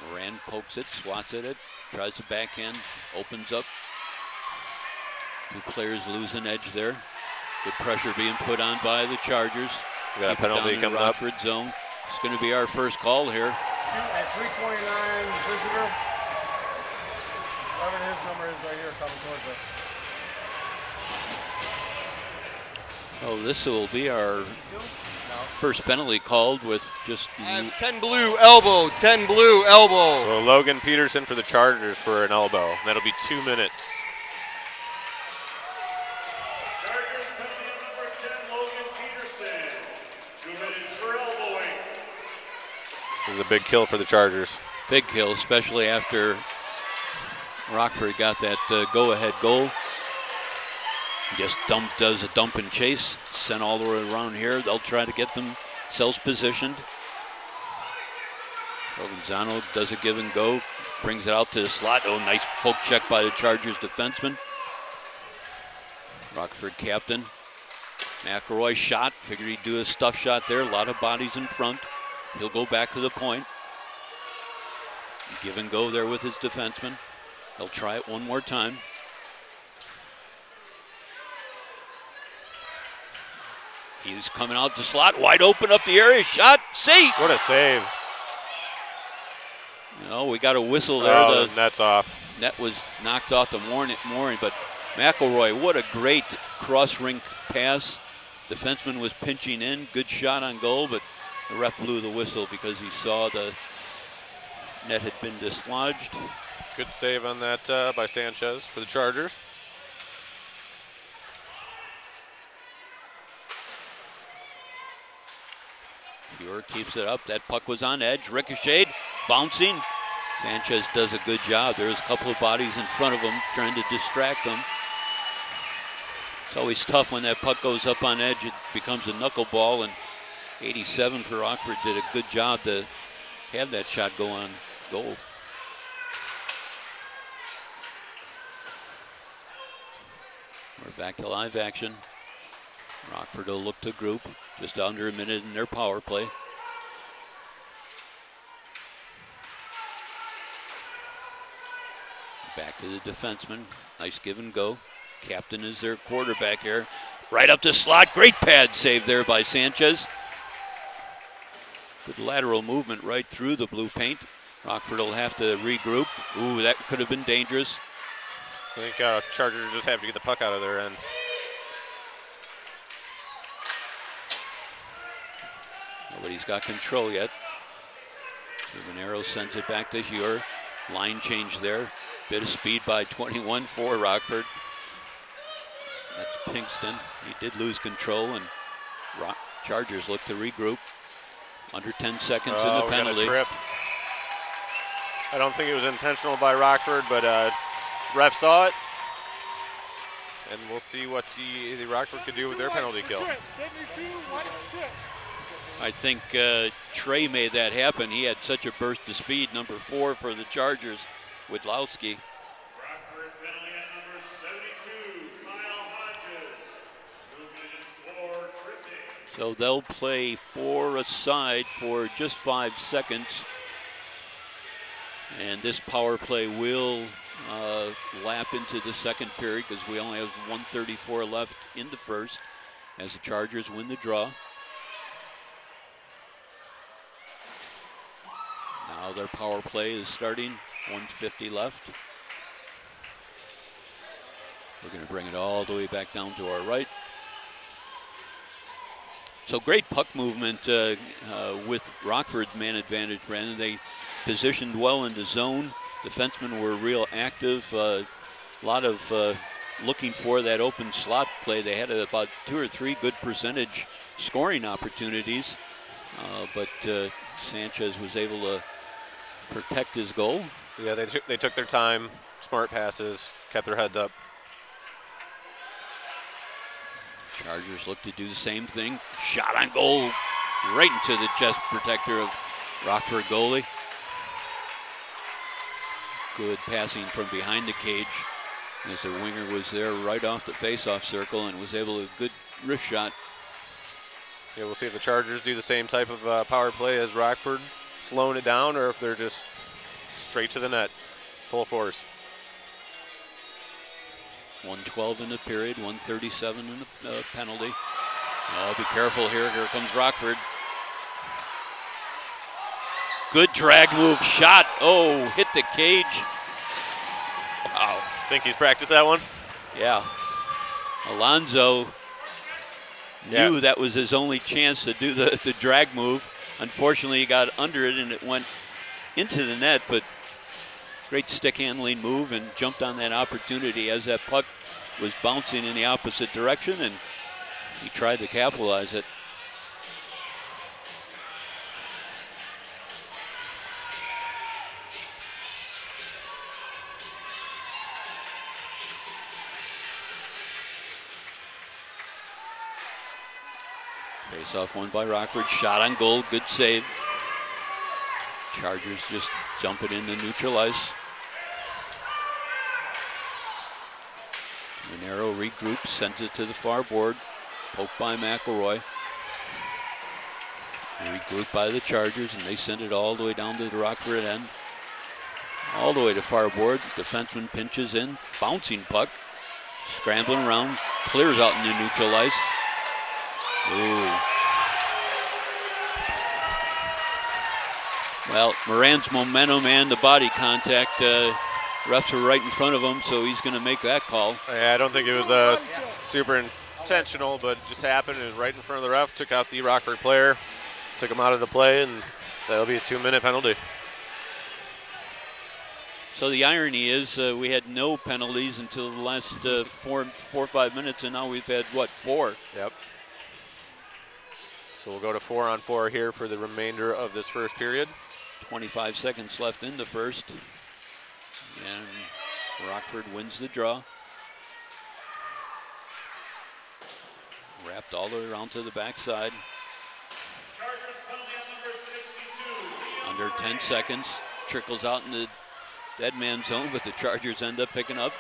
Speaker 1: Moran pokes it, swats at it, tries to backhand, opens up. Two players lose an edge there. Good pressure being put on by the Chargers.
Speaker 2: We got a penalty coming up.
Speaker 1: Rockford zone. It's going to be our first call here.
Speaker 4: At 329 visitor. Whatever his number is right here coming towards us.
Speaker 1: Oh, this will be our first penalty called with just
Speaker 5: 10 blue elbow, 10 blue elbow.
Speaker 2: So Logan Peterson for the Chargers for an elbow. That'll be 2 minutes.
Speaker 3: Chargers penalty on number 10, Logan Peterson. 2 minutes for elbowing.
Speaker 2: This is a big kill for the Chargers.
Speaker 1: big kill, especially after Rockford got that go-ahead goal. Just does a dump and chase, sent all the way around here. They'll try to get themselves positioned. Provenzano does a give and go, brings it out to the slot. Oh, nice poke check by the Chargers defenseman. Rockford captain. McElroy shot, figured he'd do a stuff shot there. A lot of bodies in front. He'll go back to the point. Give and go there with his defenseman. They'll try it one more time. He's coming out the slot, wide open up the area, shot, safe.
Speaker 2: What a save.
Speaker 1: No, we got a whistle there.
Speaker 2: Oh, the net's off.
Speaker 1: Net was knocked off the mooring, but McElroy, what a great cross-rink pass. Defenseman was pinching in, good shot on goal, but the ref blew the whistle because he saw the net had been dislodged.
Speaker 2: Good save on that by Sanchez for the Chargers.
Speaker 1: Pure keeps it up. That puck was on edge, ricocheted, bouncing. Sanchez does a good job. There's a couple of bodies in front of him trying to distract him. It's always tough when that puck goes up on edge. It becomes a knuckleball, and 87 for Rockford did a good job to have that shot go on goal. We're back to live action. Rockford will look to group. Just under a minute in their power play. Back to the defenseman. Nice give and go. Captain is their quarterback here. Right up the slot. Great pad save there by Sanchez. Good lateral movement right through the blue paint. Rockford will have to regroup. Ooh, that could have been dangerous.
Speaker 2: I think Chargers just have to get the puck out of their end.
Speaker 1: Nobody's got control yet. Manero sends it back to Huer. Line change there. Bit of speed by 21 for Rockford. That's Pinkston. He did lose control, and Chargers look to regroup. Under 10 seconds in the penalty.
Speaker 2: Got a trip. I don't think it was intentional by Rockford, but ref saw it. And we'll see what the Rockford could do with their penalty kill.
Speaker 4: 72, white chip.
Speaker 1: I think Trey made that happen. He had such a burst of speed. Number 4 for the Chargers, Widlowski.
Speaker 3: Rockford penalty on number 72, Kyle Hodges. 2 minutes for tripping.
Speaker 1: So they'll play 4 aside for just 5 seconds. And this power play will lap into the second period because we only have 1:34 left in the first as the Chargers win the draw. Now their power play is starting, 1:50 left. We're going to bring it all the way back down to our right. So great puck movement with Rockford's man advantage, Brandon. They positioned well in the zone. Defensemen were real active. A lot of looking for that open slot play. They had about 2 or 3 good percentage scoring opportunities, but Sanchez was able to protect his goal.
Speaker 2: Yeah, they took their time, smart passes, kept their heads up.
Speaker 1: Chargers look to do the same thing. Shot on goal, right into the chest protector of Rockford goalie. Good passing from behind the cage as their winger was there right off the face-off circle and was able to good wrist shot.
Speaker 2: Yeah, we'll see if the Chargers do the same type of power play as Rockford, slowing it down, or if they're just straight to the net, full force.
Speaker 1: 1:12 in the period, 1:37 in the penalty. Oh, be careful here. Here comes Rockford. Good drag move shot. Oh, hit the cage. Wow.
Speaker 2: Think he's practiced that one?
Speaker 1: Yeah. Alonzo knew that was his only chance to do the drag move. Unfortunately, he got under it and it went into the net, but great stick handling move and jumped on that opportunity as that puck was bouncing in the opposite direction, and he tried to capitalize it. Face-off won by Rockford. Shot on goal. Good save. Chargers just dump it in to neutral ice. Manero regroups, sends it to the far board. Poked by McElroy. Regrouped by the Chargers, and they send it all the way down to the Rockford end. All the way to far board. Defenseman pinches in. Bouncing puck. Scrambling around. Clears out into neutral ice. Ooh. Well, Moran's momentum and the body contact, refs are right in front of him, so he's going to make that call.
Speaker 2: Yeah, I don't think it was super intentional, but it just happened. It was right in front of the ref, took out the Rockford player, took him out of the play, and that'll be a 2-minute penalty.
Speaker 1: So the irony is we had no penalties until the last 4 or 5 minutes, and now we've had, what, 4?
Speaker 2: Yep. So we'll go to 4-on-4 here for the remainder of this first period.
Speaker 1: 25 seconds left in the first. And Rockford wins the draw. Wrapped all the way around to the backside. Under 10 seconds. Trickles out in the dead man zone, but the Chargers end up picking up.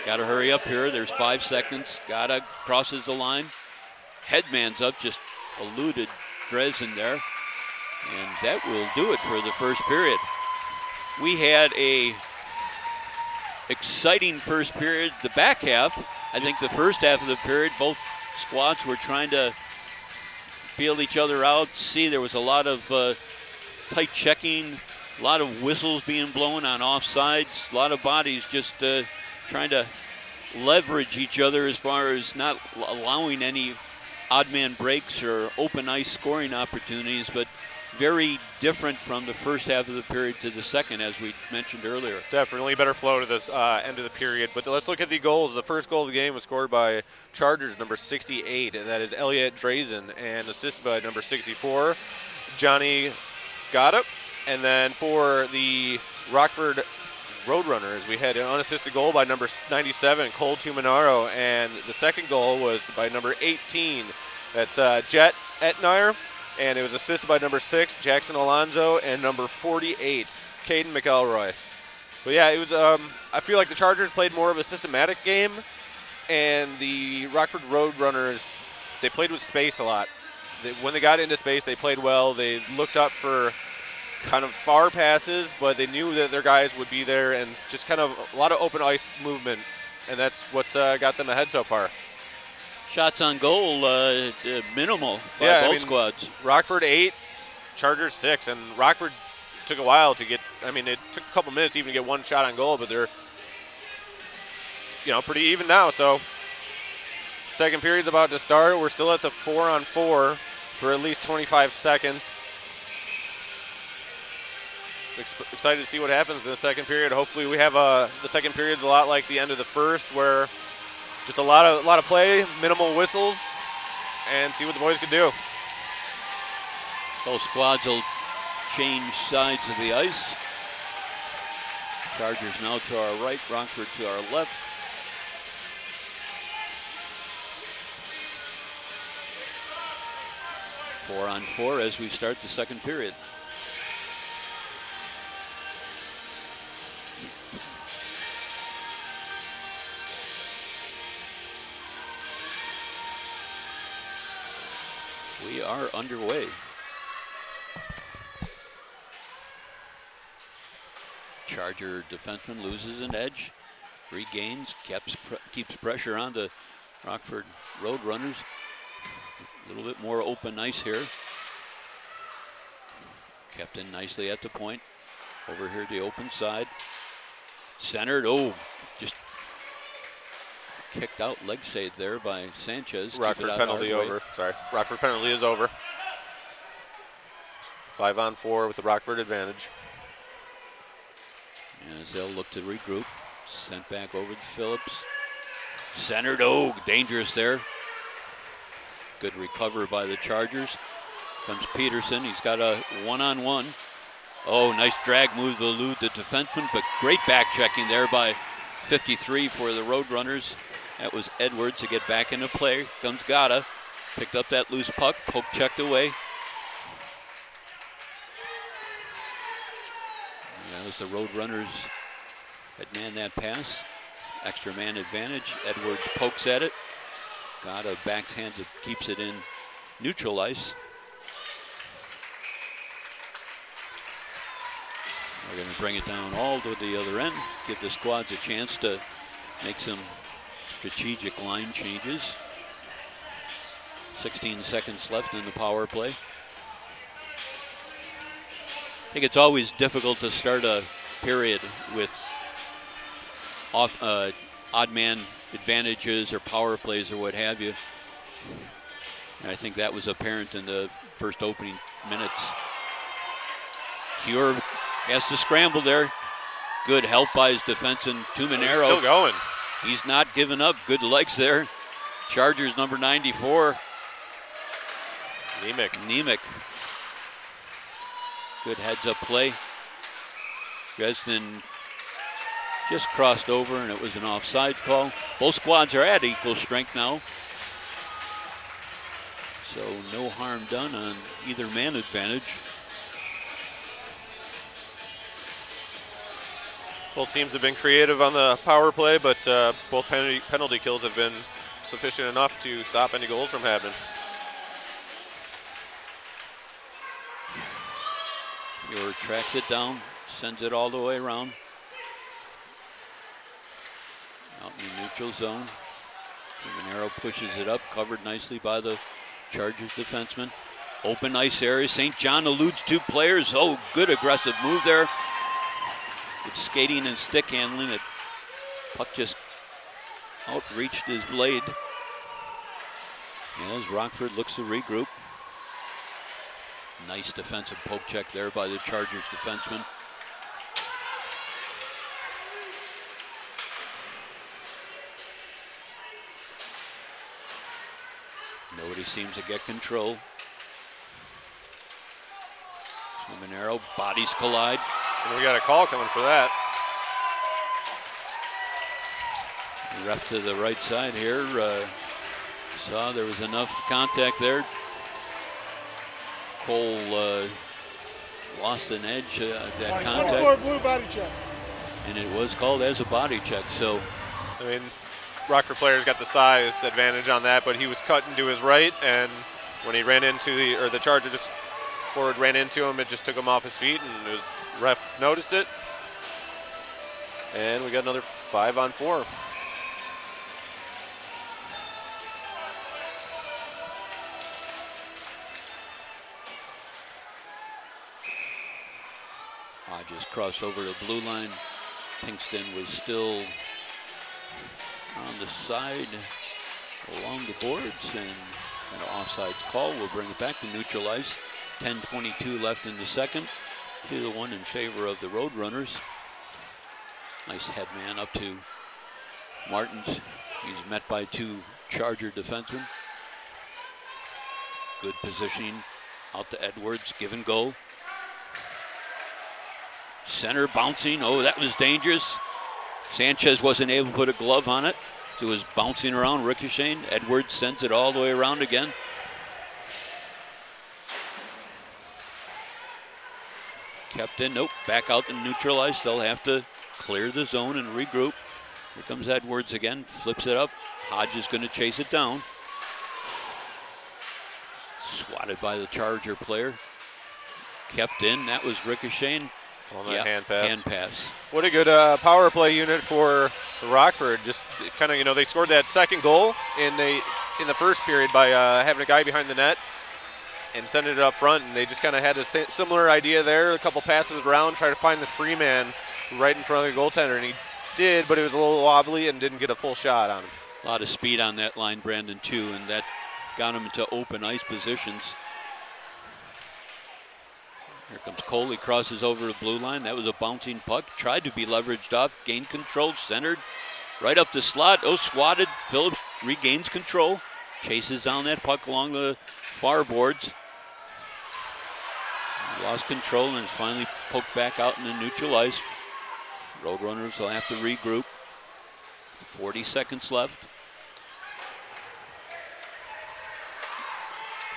Speaker 1: Got to hurry up here. There's 5 seconds. Gotta crosses the line. Headman's up, just eluded Dresden there. And that will do it for the first period. We had a exciting first period. The back half, I think the first half of the period, both squads were trying to feel each other out. See, there was a lot of tight checking, a lot of whistles being blown on offsides, a lot of bodies just trying to leverage each other as far as not allowing any odd man breaks or open ice scoring opportunities, but very different from the first half of the period to the second, as we mentioned earlier.
Speaker 2: Definitely better flow to this end of the period. But let's look at the goals. The first goal of the game was scored by Chargers number 68, and that is Elliot Drazen, and assisted by number 64, Johnny Gotta. And then for the Rockford Roadrunners, we had an unassisted goal by number 97, Cole Tumanaro, and the second goal was by number 18, that's Jet Etnire. And it was assisted by number 6, Jaxson Alonzo, and number 48, Caden McElroy. But yeah, it was. I feel like the Chargers played more of a systematic game, and the Rockford Roadrunners, they played with space a lot. When they got into space, they played well. They looked up for kind of far passes, but they knew that their guys would be there, and just kind of a lot of open ice movement, and that's what got them ahead so far.
Speaker 1: Shots on goal, minimal by both squads.
Speaker 2: Rockford 8, Chargers 6, and Rockford took a while to get. I mean, it took a couple minutes even to get one shot on goal, but they're, pretty even now. So, second period's about to start. We're still at the 4-on-4 for at least 25 seconds. Excited to see what happens in the second period. Hopefully, we have the second period's a lot like the end of the first, where just a lot of play, minimal whistles, and see what the boys can do.
Speaker 1: Both squads will change sides of the ice. Chargers now to our right, Rockford to our left. Four on four as we start the second period. We are underway. Charger defenseman loses an edge, regains, keeps pressure on the Rockford Roadrunners. A little bit more open ice here. Kept in nicely at the point. Over here to the open side. Centered, just kicked out, leg save there by Sanchez.
Speaker 2: Rockford penalty over. Rockford penalty is over. 5-on-4 with the Rockford advantage.
Speaker 1: As they'll look to regroup. Sent back over to Phillips. Centered, dangerous there. Good recover by the Chargers. Comes Peterson, he's got a one-on-one. Nice drag move to elude the defenseman, but great back checking there by 53 for the Roadrunners. That was Edwards to get back into play. Comes Gata. Picked up that loose puck. Poke checked away. As the Roadrunners had manned that pass. Extra man advantage. Edwards pokes at it. Gata backhands it, keeps it in neutral ice. We're going to bring it down all to the other end, give the squads a chance to make some strategic line changes. 16 seconds left in the power play. I think it's always difficult to start a period with odd man advantages or power plays or what have you. And I think that was apparent in the first opening minutes. Huer has to scramble there. Good help by his defenseman, Tuminero.
Speaker 2: Still going.
Speaker 1: He's not giving up. Good legs there. Chargers number 94. Nemec. Good heads-up play. Dresden just crossed over, and it was an offside call. Both squads are at equal strength now. So no harm done on either man advantage.
Speaker 2: Both teams have been creative on the power play, but both penalty kills have been sufficient enough to stop any goals from happening.
Speaker 1: Huer tracks it down, sends it all the way around. Out in the neutral zone. Tuminero pushes it up, covered nicely by the Chargers defenseman. Open ice area. St. John eludes two players. Oh, good aggressive move there. Good skating and stick handling. It puck just outreached his blade. As Rockford looks to regroup. Nice defensive poke check there by the Chargers defenseman. Nobody seems to get control. Tuminero, bodies collide.
Speaker 2: And we got a call coming for that.
Speaker 1: The ref to the right side here saw there was enough contact there. Cole lost an edge that contact.
Speaker 4: Blue body check.
Speaker 1: And it was called as a body check. So,
Speaker 2: I mean, Rockford players got the size advantage on that, but he was cut into his right, and when he ran into the Charger forward ran into him, it just took him off his feet, and the ref noticed it. And we got another 5-on-4.
Speaker 1: Hodges crossed over the blue line. Pinkston was still on the side along the boards, and an offside call will bring it back to neutral ice. 10:22 left in the second. 2-1 in favor of the Roadrunners. Nice headman up to Martins. He's met by two Charger defensemen. Good positioning out to Edwards. Give and go. Center bouncing. Oh, that was dangerous. Sanchez wasn't able to put a glove on it. So it was bouncing around, ricocheting. Edwards sends it all the way around again. Kept in. Nope. Back out to neutral ice. They'll have to clear the zone and regroup. Here comes Edwards again. Flips it up. Hodges going to chase it down. Swatted by the Charger player. Kept in. That was ricocheting.
Speaker 2: On that hand pass.
Speaker 1: Hand pass.
Speaker 2: What a good power play unit for Rockford. Just kind of, they scored that second goal in the first period by having a guy behind the net and sending it up front. And they just kind of had a similar idea there. A couple passes around, try to find the free man right in front of the goaltender. And he did, but it was a little wobbly and didn't get a full shot on him.
Speaker 1: A lot of speed on that line, Brandon, too, and that got him into open ice positions. Here comes Cole. He crosses over the blue line. That was a bouncing puck. Tried to be leveraged off. Gained control. Centered. Right up the slot. Oh, swatted. Phillips regains control. Chases down that puck along the far boards. Lost control and is finally poked back out in the neutral ice. Roadrunners will have to regroup. 40 seconds left.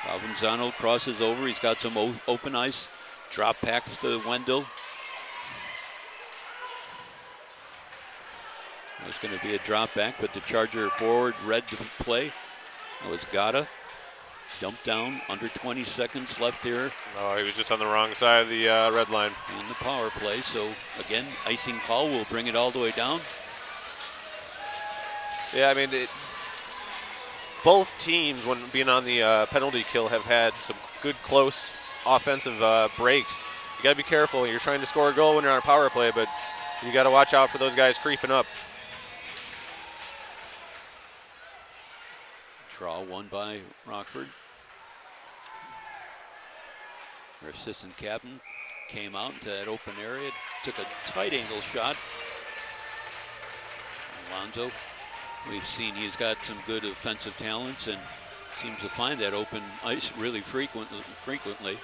Speaker 1: Provenzano crosses over. He's got some open ice. Drop pass to Wendell. There's going to be a drop back, but the Charger forward read the play. That was Gata. Dump down, under 20 seconds left here
Speaker 2: Oh, he was just on the wrong side of the red line.
Speaker 1: in the power play. So again, icing call will bring it all the way down.
Speaker 2: Yeah, I mean, both teams, when being on the penalty kill, have had some good close offensive breaks. You got to be careful. You're trying to score a goal when you're on a power play, but you got to watch out for those guys creeping up.
Speaker 1: Draw won by Rockford. Their assistant captain came out into that open area, took a tight angle shot. Alonzo, we've seen he's got some good offensive talents and seems to find that open ice really frequently.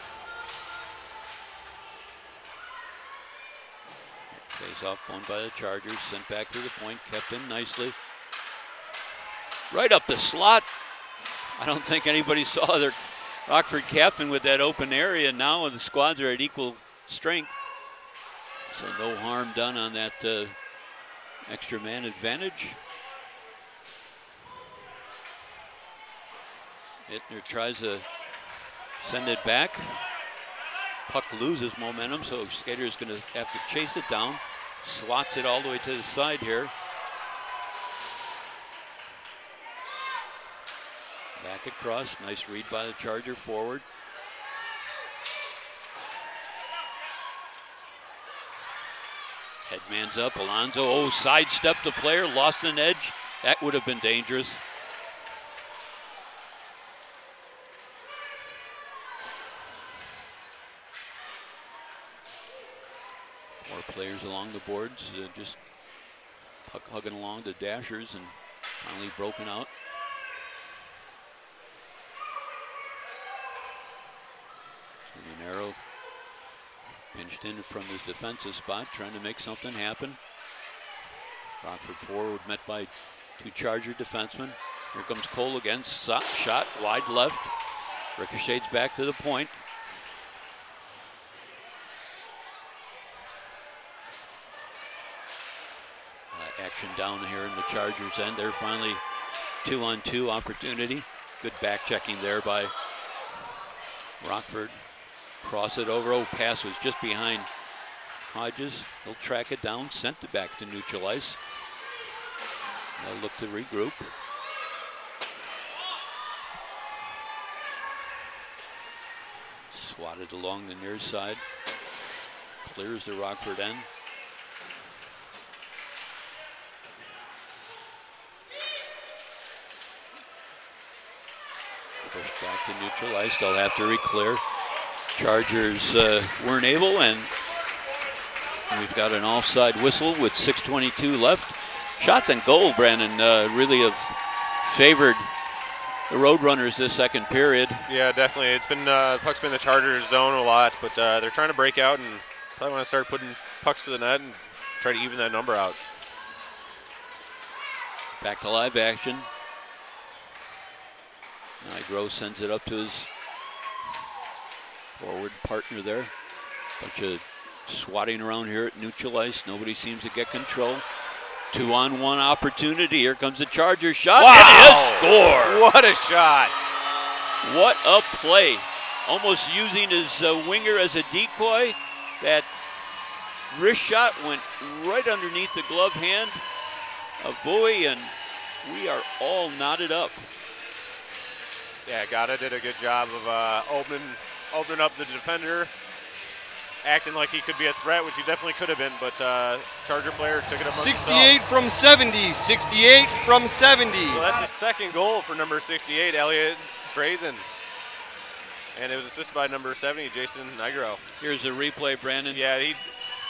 Speaker 1: Face off won by the Chargers, sent back to the point, kept in nicely. Right up the slot. I don't think anybody saw their Rockford captain with that open area. Now the squads are at equal strength. So no harm done on that extra man advantage. Hittner tries to send it back. Puck loses momentum, so Skater's going to have to chase it down. Swats it all the way to the side here. Back across, nice read by the Charger forward. Headman's up, Alonzo, sidestepped the player, lost an edge. That would have been dangerous. Four players along the boards, just puck hugging along the dashers and finally broken out. Monero pinched in from his defensive spot, trying to make something happen. Rockford forward met by two Charger defensemen. Here comes Cole again, shot wide left. Ricochets back to the point. Action down here in the Chargers' end. They're finally 2-on-2 opportunity. Good back checking there by Rockford. Cross it over. Pass was just behind Hodges. They'll track it down, sent it back to neutral ice. They'll look to regroup. Swatted along the near side. Clears the Rockford end. Pushed back to neutral ice. They'll have to re-clear. Chargers weren't able, and we've got an offside whistle with 6:22 left. Shots on goal, Brandon, really have favored the Roadrunners this second period.
Speaker 2: Yeah, definitely. It's been puck's been the Chargers' zone a lot, but they're trying to break out and probably want to start putting pucks to the net and try to even that number out.
Speaker 1: Back to live action. Nigro sends it up to his forward partner there. Bunch of swatting around here at neutral ice. Nobody seems to get control. 2-on-1 opportunity. Here comes the Chargers shot.
Speaker 2: Wow.
Speaker 1: And a score.
Speaker 2: What a shot.
Speaker 1: What a play. Almost using his winger as a decoy. That wrist shot went right underneath the glove hand of Bowie, and we are all knotted up.
Speaker 2: Yeah, Gata did a good job of opening up the defender, acting like he could be a threat, which he definitely could have been, but Charger player took it up.
Speaker 5: 68 from 70, 68 from 70.
Speaker 2: So that's the second goal for number 68, Elliot Drazen. And it was assisted by number 70, Jason Nigro.
Speaker 1: Here's a replay, Brandon.
Speaker 2: Yeah,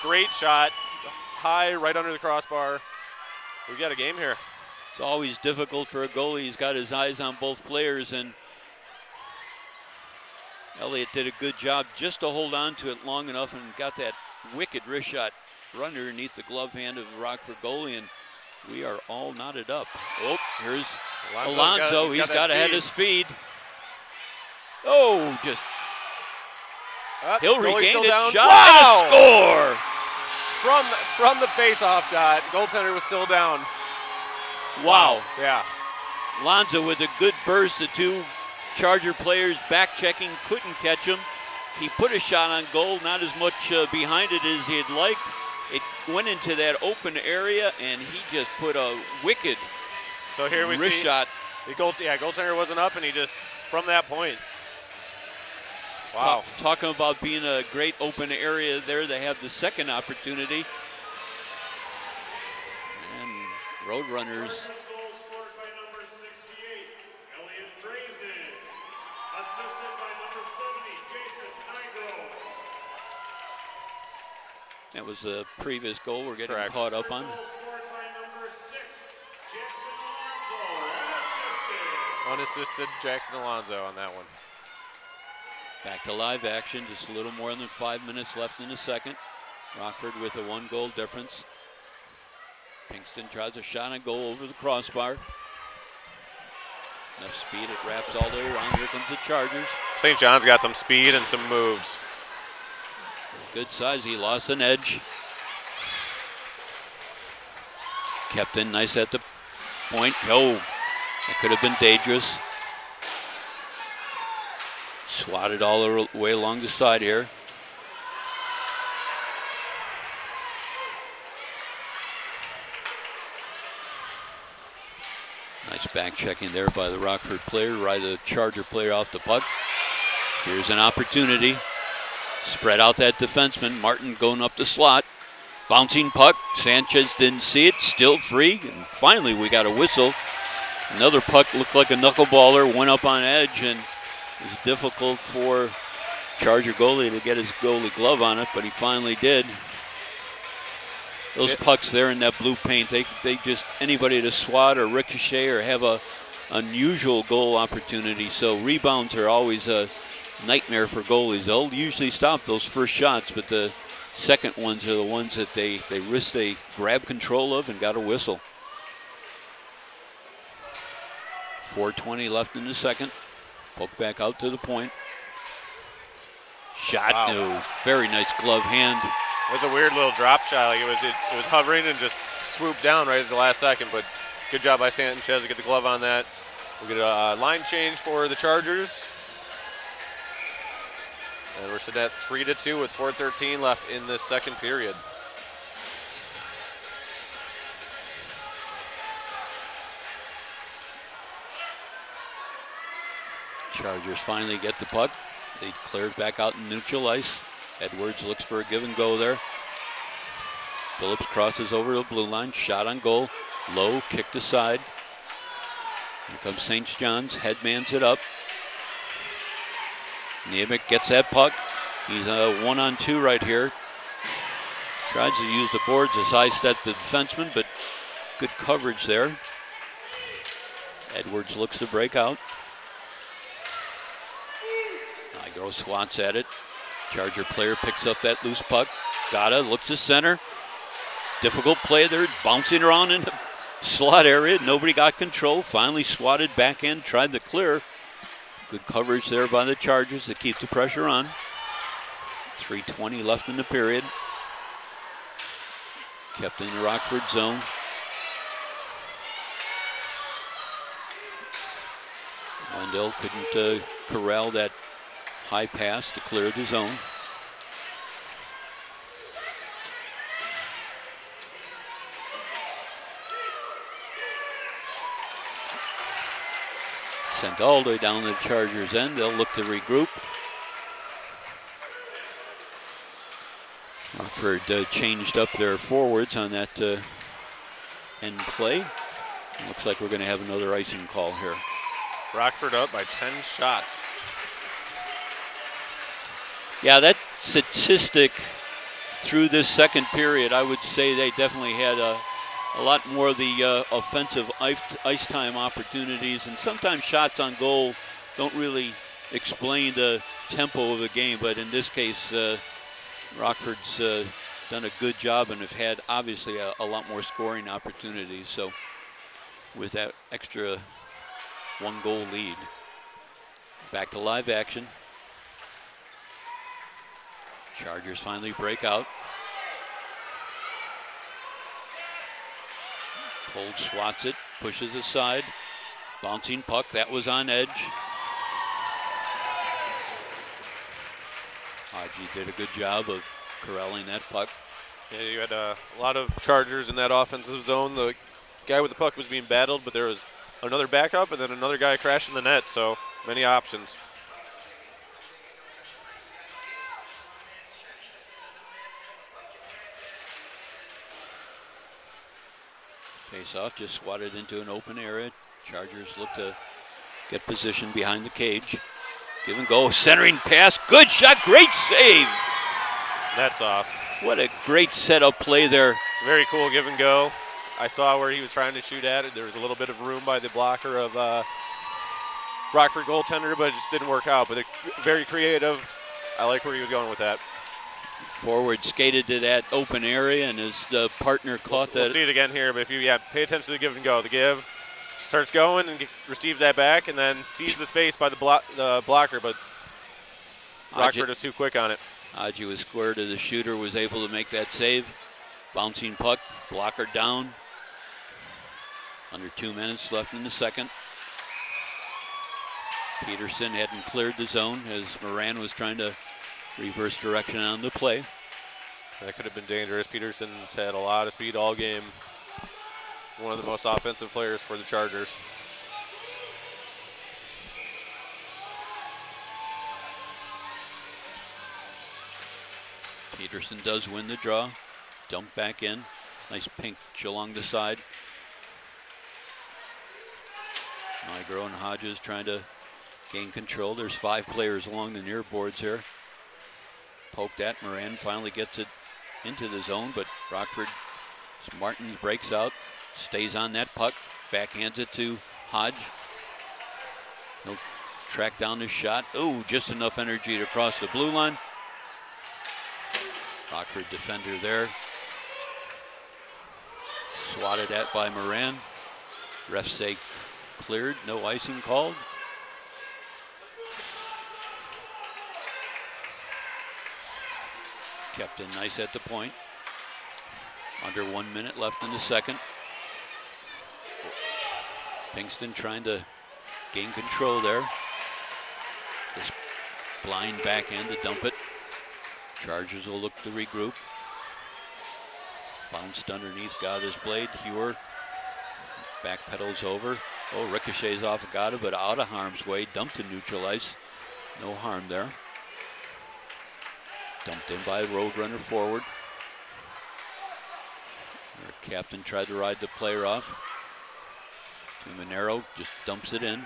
Speaker 2: great shot, high, right under the crossbar. We've got a game here.
Speaker 1: It's always difficult for a goalie. He's got his eyes on both players, and Elliott did a good job just to hold on to it long enough and got that wicked wrist shot right underneath the glove hand of the Rockford goalie, and we are all knotted up. Oh, here's Alonzo. He's got ahead of speed. Oh, just he'll regain it.
Speaker 2: Down.
Speaker 1: Shot
Speaker 2: Wow.
Speaker 1: and a score.
Speaker 2: From the face-off dot, goaltender was still down.
Speaker 1: Wow.
Speaker 2: Yeah.
Speaker 1: Alonzo with a good burst. The two Charger players back checking, couldn't catch him. He put a shot on goal, not as much behind it as he'd liked. It went into that open area, and he just put a wicked
Speaker 2: So here we
Speaker 1: wrist
Speaker 2: see
Speaker 1: shot.
Speaker 2: the goaltender wasn't up, and he just, from that point. Wow.
Speaker 1: Talking about being a great open area there, they have the second opportunity. And Roadrunners.
Speaker 3: Goal scored by number 68, Elliot Drazen. Assisted by number 70, Jason Nigro.
Speaker 1: That was the previous goal we're getting
Speaker 2: Correct.
Speaker 1: caught up on.
Speaker 3: Goal scored by number 6, Jaxson Alonzo.
Speaker 2: Unassisted Jaxson Alonzo on that one.
Speaker 1: Back to live action, just a little more than 5 minutes left in the second. Rockford with a 1-goal difference. Pinkston tries a shot on goal over the crossbar. Enough speed, it wraps all the way around. Here comes the Chargers.
Speaker 2: St. John's got some speed and some moves.
Speaker 1: Good size, he lost an edge. Kept in nice at the point. Oh, that could have been dangerous. Swatted all the way along the side here. Nice back checking there by the Rockford player, right the Charger player off the puck. Here's an opportunity. Spread out that defenseman. Martin going up the slot. Bouncing puck. Sanchez didn't see it. Still free. And finally we got a whistle. Another puck looked like a knuckleballer. Went up on edge, and it was difficult for Charger goalie to get his goalie glove on it, but he finally did. Those pucks there in that blue paint, they just, anybody to swat or ricochet or have a unusual goal opportunity. So rebounds are always a nightmare for goalies. They'll usually stop those first shots, but the second ones are the ones that they grab control of and got a whistle. 4:20 left in the second. Poke back out to the point. Shot,
Speaker 2: Wow.
Speaker 1: no, very nice glove hand.
Speaker 2: It was a weird little drop shot. Like it was hovering and just swooped down right at the last second. But good job by Sanchez to get the glove on that. We'll get a line change for the Chargers. And we're sitting at 3-2 with 4:13 left in this second period.
Speaker 1: Chargers finally get the puck. They clear it back out in neutral ice. Edwards looks for a give and go there. Phillips crosses over the blue line. Shot on goal. Low, kicked aside. Here comes St. John's. Headmans it up. Niemiec gets that puck. He's a 1-on-2 right here. Tries to use the boards to sidestep the defenseman, but good coverage there. Edwards looks to break out. Nigro swats at it. Charger player picks up that loose puck. Gata looks to center. Difficult play there, bouncing around in the slot area. Nobody got control. Finally swatted backhand, tried to clear. Good coverage there by the Chargers to keep the pressure on. 3:20 left in the period. Kept in the Rockford zone. Wendell couldn't corral that high pass to clear the zone. Sent all the way down the Chargers' end. They'll look to regroup. Rockford changed up their forwards on that end play. Looks like we're going to have another icing call here.
Speaker 2: Rockford up by 10 shots.
Speaker 1: Yeah, that statistic through this second period, I would say they definitely had a lot more of the offensive ice time opportunities, and sometimes shots on goal don't really explain the tempo of the game, but in this case, Rockford's done a good job and have had obviously a lot more scoring opportunities. So with that extra 1-goal lead, back to live action. Chargers finally break out. Cold swats it, pushes aside. Bouncing puck, that was on edge. Haji did a good job of corralling that puck.
Speaker 2: Yeah, you had a lot of Chargers in that offensive zone. The guy with the puck was being battled, but there was another backup and then another guy crashed in the net, so many options.
Speaker 1: Face-off just swatted into an open area. Chargers look to get position behind the cage. Give and go, centering pass, good shot, great save.
Speaker 2: That's off.
Speaker 1: What a great setup play there.
Speaker 2: Very cool give and go. I saw where he was trying to shoot at it. There was a little bit of room by the blocker of Rockford goaltender, but it just didn't work out. But very creative. I like where he was going with that.
Speaker 1: Forward skated to that open area, and his partner caught that.
Speaker 2: We'll see it again here, but if you pay attention to the give and go. The give starts going and receives that back, and then sees the space by the blocker, but Rockford is too quick on it.
Speaker 1: Haji was square to the shooter, was able to make that save. Bouncing puck, blocker down. Under 2 minutes left in the second. Peterson hadn't cleared the zone as Moran was trying to reverse direction on the play.
Speaker 2: That could have been dangerous. Peterson's had a lot of speed all game. One of the most offensive players for the Chargers.
Speaker 1: Peterson does win the draw. Dump back in. Nice pinch along the side. Nigro and Hodges trying to gain control. There's 5 players along the near boards here. Poked at. Moran finally gets it into the zone, but Rockford, Martin breaks out, stays on that puck, backhands it to Hodge. He'll track down the shot. Oh, just enough energy to cross the blue line. Rockford defender there. Swatted at by Moran. Refs say cleared, no icing called. Kept in nice at the point. Under 1 minute left in the second. Pinkston trying to gain control there. This blind backhand to dump it. Chargers will look to regroup. Bounced underneath Gada's blade. Hewer backpedals over. Oh, ricochets off of Gada, but out of harm's way. Dumped to neutral ice. No harm there. Dumped in by Roadrunner forward. Their captain tried to ride the player off. Monero just dumps it in.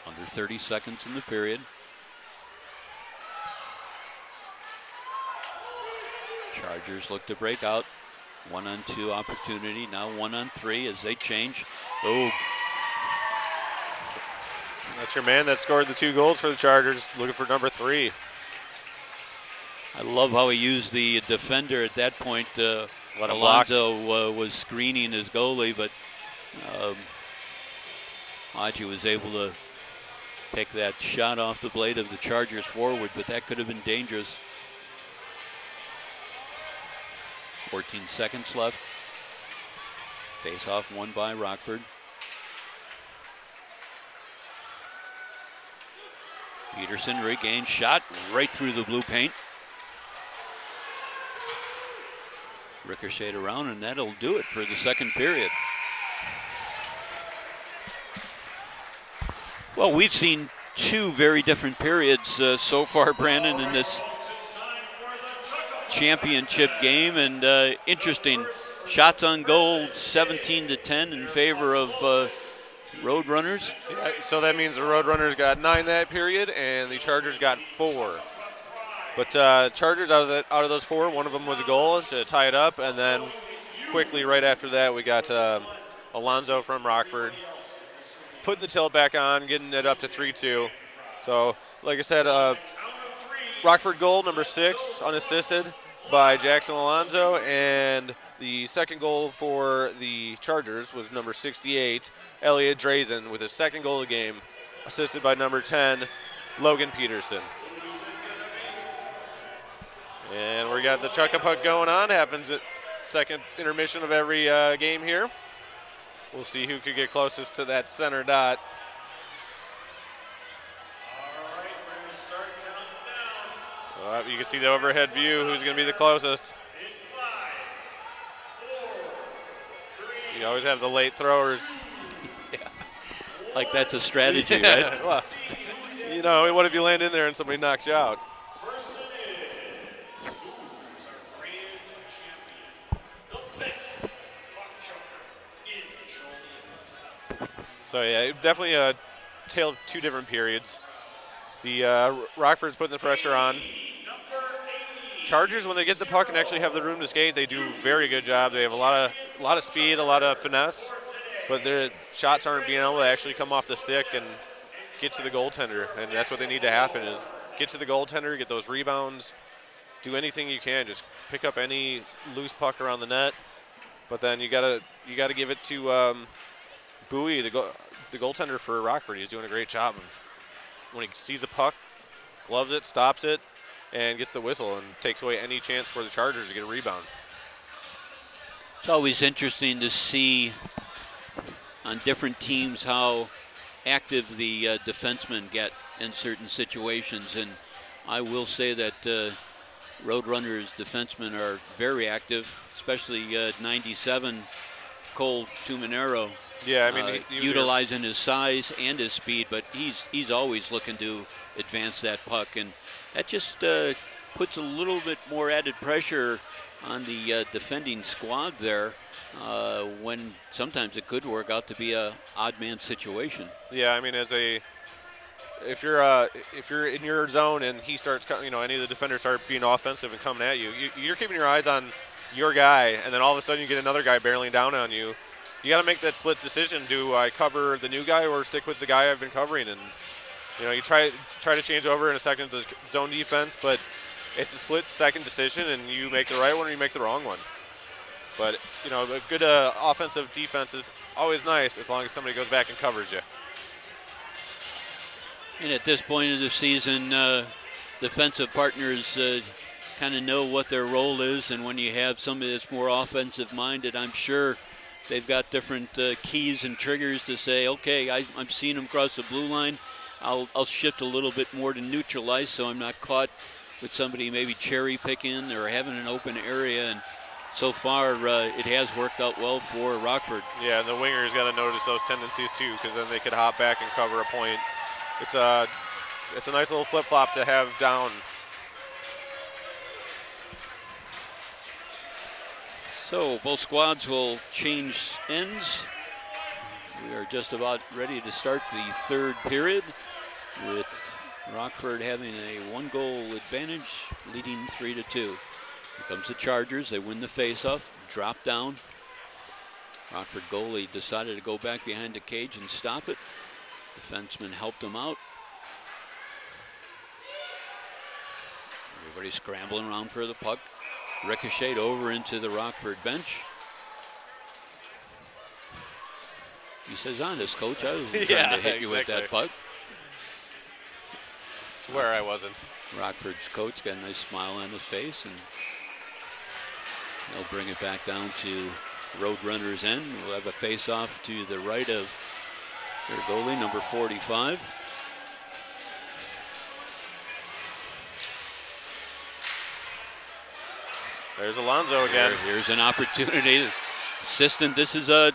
Speaker 1: Under 30 seconds in the period. Chargers look to break out. 1-on-2 opportunity, now 1-on-3 as they change. Oh.
Speaker 2: That's your man that scored the 2 goals for the Chargers, looking for number 3.
Speaker 1: I love how he used the defender at that point. Alonzo was screening his goalie, but Haji was able to pick that shot off the blade of the Chargers forward, but that could have been dangerous. 14 seconds left. Face-off won by Rockford. Peterson regains shot right through the blue paint. Ricocheted around, and that'll do it for the second period. Well, we've seen 2 very different periods so far, Brandon, in this championship game, and interesting. Shots on goal, 17-10 in favor of Roadrunners.
Speaker 2: Yeah, so that means the Roadrunners got 9 that period, and the Chargers got 4. But Chargers, out of those 4, one of them was a goal to tie it up, and then quickly right after that we got Alonzo from Rockford putting the tilt back on, getting it up to 3-2. So, like I said, Rockford goal number 6, unassisted by Jaxson Alonzo, and the second goal for the Chargers was number 68, Elliot Drazen, with his second goal of the game, assisted by number 10, Logan Peterson. And we got the chuck-a-puck going on. Happens at second intermission of every game here. We'll see who could get closest to that center dot.
Speaker 3: All right, we're going to start counting down.
Speaker 2: You can see the overhead view. Who's going to be the closest? You always have the late throwers.
Speaker 1: Like that's a strategy,
Speaker 2: Yeah,
Speaker 1: right?
Speaker 2: well, you know, what if you land in there and somebody knocks you out? So yeah, definitely a tale of two different periods. The Rockford's putting the pressure on. Chargers, when they get the puck and actually have the room to skate, they do a very good job. They have a lot of speed, a lot of finesse, but their shots aren't being able to actually come off the stick and get to the goaltender. And that's what they need to happen: is get to the goaltender, get those rebounds, do anything you can, just pick up any loose puck around the net. But then you gotta give it to Bowie, the goaltender for Rockford. He's doing a great job of, when he sees a puck, gloves it, stops it, and gets the whistle and takes away any chance for the Chargers to get a rebound.
Speaker 1: It's always interesting to see on different teams how active the defensemen get in certain situations, and I will say that Roadrunners defensemen are very active, especially 97 Cole Tuminero.
Speaker 2: Yeah, I mean,
Speaker 1: utilizing his size and his speed, but he's always looking to advance that puck, and that just puts a little bit more added pressure on the defending squad there, when sometimes it could work out to be a odd man situation.
Speaker 2: Yeah, I mean, if you're in your zone and he starts, any of the defenders start being offensive and coming at you, you're keeping your eyes on your guy, and then all of a sudden you get another guy barreling down on you. You got to make that split decision. Do I cover the new guy or stick with the guy I've been covering? And you try to change over in a second to zone defense, but it's a split-second decision, and you make the right one or you make the wrong one. But a good offensive defense is always nice as long as somebody goes back and covers you.
Speaker 1: And at this point of the season, defensive partners kind of know what their role is, and when you have somebody that's more offensive-minded, I'm sure they've got different keys and triggers to say, okay, I'm seeing them cross the blue line. I'll shift a little bit more to neutralize so I'm not caught with somebody maybe cherry picking or having an open area. And so far, it has worked out well for Rockford.
Speaker 2: Yeah, and the wingers got to notice those tendencies too, because then they could hop back and cover a point. It's a nice little flip-flop to have down.
Speaker 1: So both squads will change ends. We are just about ready to start the third period, with Rockford having a one-goal advantage, leading 3-2. Here comes the Chargers. They win the face-off, drop down. Rockford goalie decided to go back behind the cage and stop it. Defenseman helped him out. Everybody scrambling around for the puck. Ricocheted over into the Rockford bench. He says, honest, coach, I wasn't trying to hit you with that puck.
Speaker 2: Swear I wasn't.
Speaker 1: Rockford's coach got a nice smile on his face, and they'll bring it back down to Roadrunners' end. We'll have a face-off to the right of their goalie, number 45.
Speaker 2: There's Alonzo again.
Speaker 1: Here's an opportunity. Assistant, this is a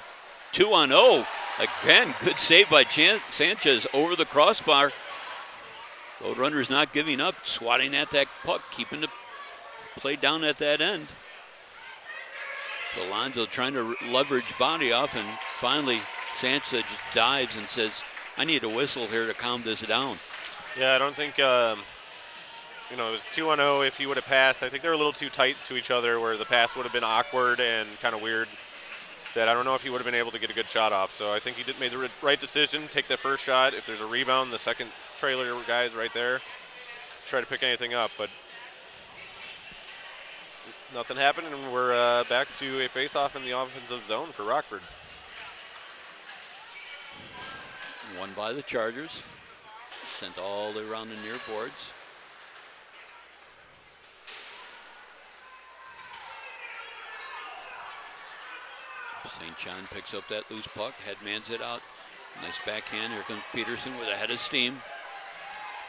Speaker 1: 2-on-0. Again, good save by Sanchez over the crossbar. Roadrunners not giving up, swatting at that puck, keeping the play down at that end. So Alonzo trying to leverage body off, and finally Sanchez just dives and says, I need a whistle here to calm this down.
Speaker 2: Yeah, I don't think, it was 2-0 if he would have passed. I think they're a little too tight to each other where the pass would have been awkward and kind of weird. That I don't know if he would have been able to get a good shot off. So I think he made the right decision. Take that first shot. If there's a rebound, the second trailer guy's right there. Try to pick anything up, but nothing happened, and we're back to a face-off in the offensive zone for Rockford.
Speaker 1: Won by the Chargers. Sent all the way around the near boards. St. John picks up that loose puck, headmans it out. Nice backhand. Here comes Peterson with a head of steam.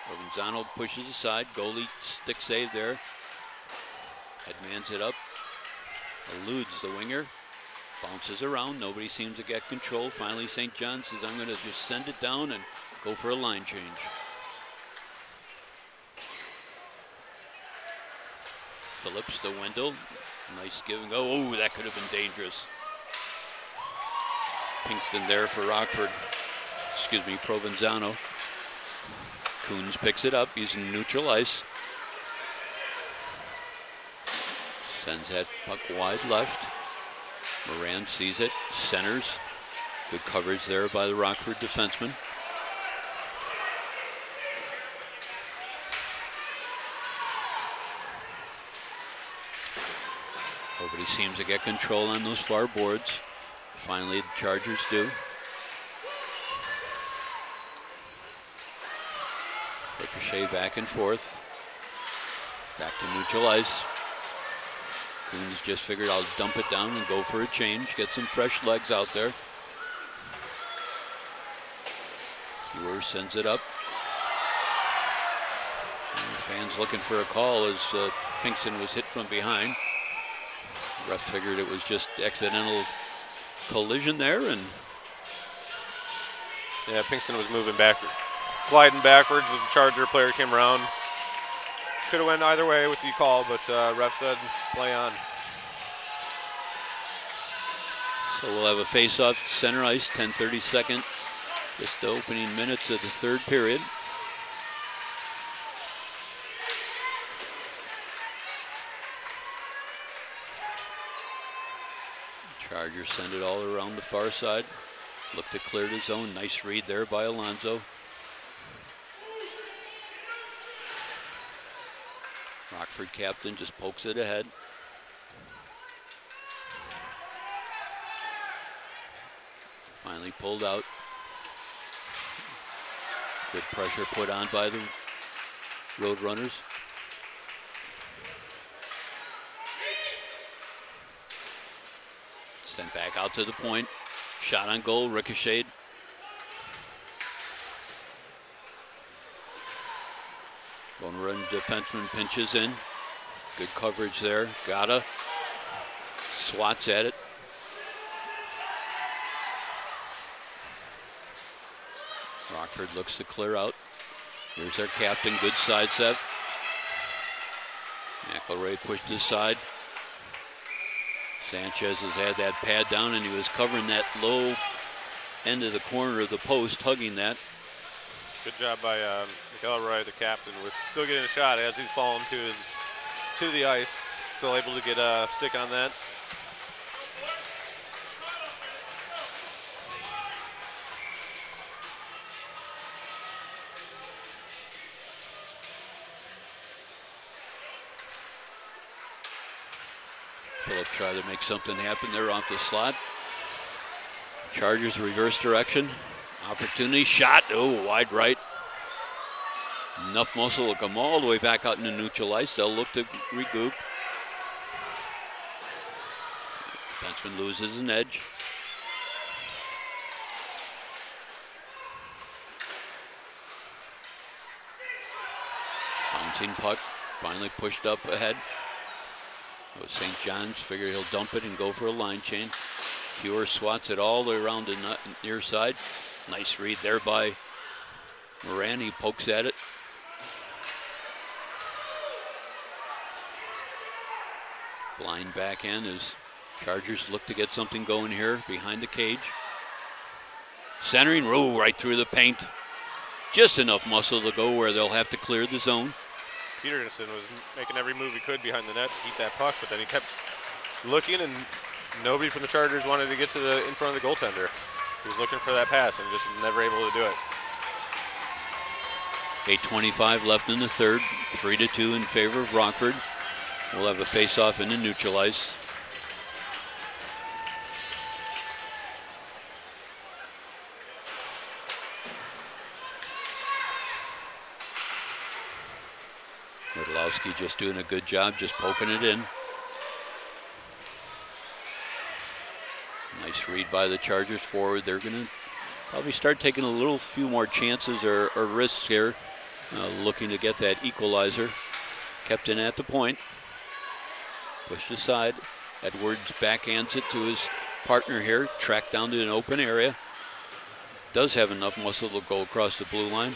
Speaker 1: Provenzano pushes aside. Goalie stick save there. Headmans it up. Eludes the winger. Bounces around. Nobody seems to get control. Finally, St. John says, I'm going to just send it down and go for a line change. Phillips to Wendell. Nice give and go. Oh, that could have been dangerous. Pinkston there for Rockford. Excuse me, Provenzano. Coons picks it up. He's in neutral ice. Sends that puck wide left. Moran sees it. Centers. Good coverage there by the Rockford defenseman. Nobody seems to get control on those far boards. Finally, the Chargers do. Ricochet back and forth. Back to neutral ice. Coons just figured I'll dump it down and go for a change. Get some fresh legs out there. Hewer sends it up. And the fans looking for a call as Pinkston was hit from behind. Ref figured it was just accidental collision there, and
Speaker 2: yeah, Pinkston was moving backward, gliding backwards as the Charger player came around. Could have went either way with the call, but ref said play on.
Speaker 1: So we'll have a face-off center ice, 10:32, just the opening minutes of the third period. Chargers send it all around the far side. Look to clear the zone. Nice read there by Alonzo. Rockford captain just pokes it ahead. Finally pulled out. Good pressure put on by the Roadrunners. Sent back out to the point. Shot on goal, ricocheted. Bone Run defenseman pinches in. Good coverage there. Gata swats at it. Rockford looks to clear out. Here's our captain. Good side set. McElroy pushed aside. Sanchez has had that pad down, and he was covering that low end of the corner of the post, hugging that.
Speaker 2: Good job by McElroy, the captain, with still getting a shot as he's falling to the ice. Still able to get a stick on that.
Speaker 1: Phillip tried to make something happen there off the slot. Chargers reverse direction. Opportunity shot. Oh, wide right. Enough muscle to come all the way back out into neutral ice. They'll look to regroup. Defenseman loses an edge. Bouncing puck. Finally pushed up ahead. St. John's figure he'll dump it and go for a line chain. Hewer swats it all the way around the near side. Nice read there by Moran. He pokes at it. Blind backhand as Chargers look to get something going here behind the cage. Centering, row right through the paint. Just enough muscle to go where they'll have to clear the zone.
Speaker 2: Peterson was making every move he could behind the net to keep that puck, but then he kept looking, and nobody from the Chargers wanted to get to the in front of the goaltender. He was looking for that pass and just never able to do it.
Speaker 1: 8:25 left in the third. 3-2 in favor of Rockford. We'll have a face-off in the neutral ice. Medlowski just doing a good job, just poking it in. Nice read by the Chargers forward. They're going to probably start taking a few more chances or risks here. looking to get that equalizer. Kept in at the point. Pushed aside. Edwards backhands it to his partner here. Tracked down to an open area. Does have enough muscle to go across the blue line.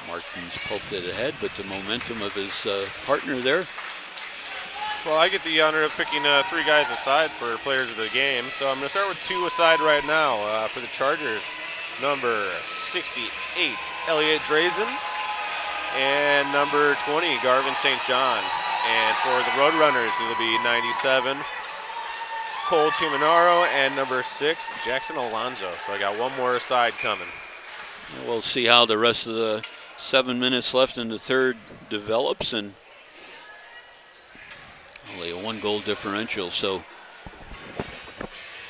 Speaker 1: Martins poked it ahead, but the momentum of his partner there.
Speaker 2: Well, I get the honor of picking 3 guys aside for players of the game. So I'm going to start with 2 aside right now for the Chargers. Number 68, Elliot Drazen, and number 20, Garvin St. John. And for the Roadrunners, it'll be 97, Cole Tuminaro, and number 6, Jaxson Alonzo. So I got one more aside coming.
Speaker 1: We'll see how the rest of the 7 minutes left in the third develops, and only a 1-goal differential. So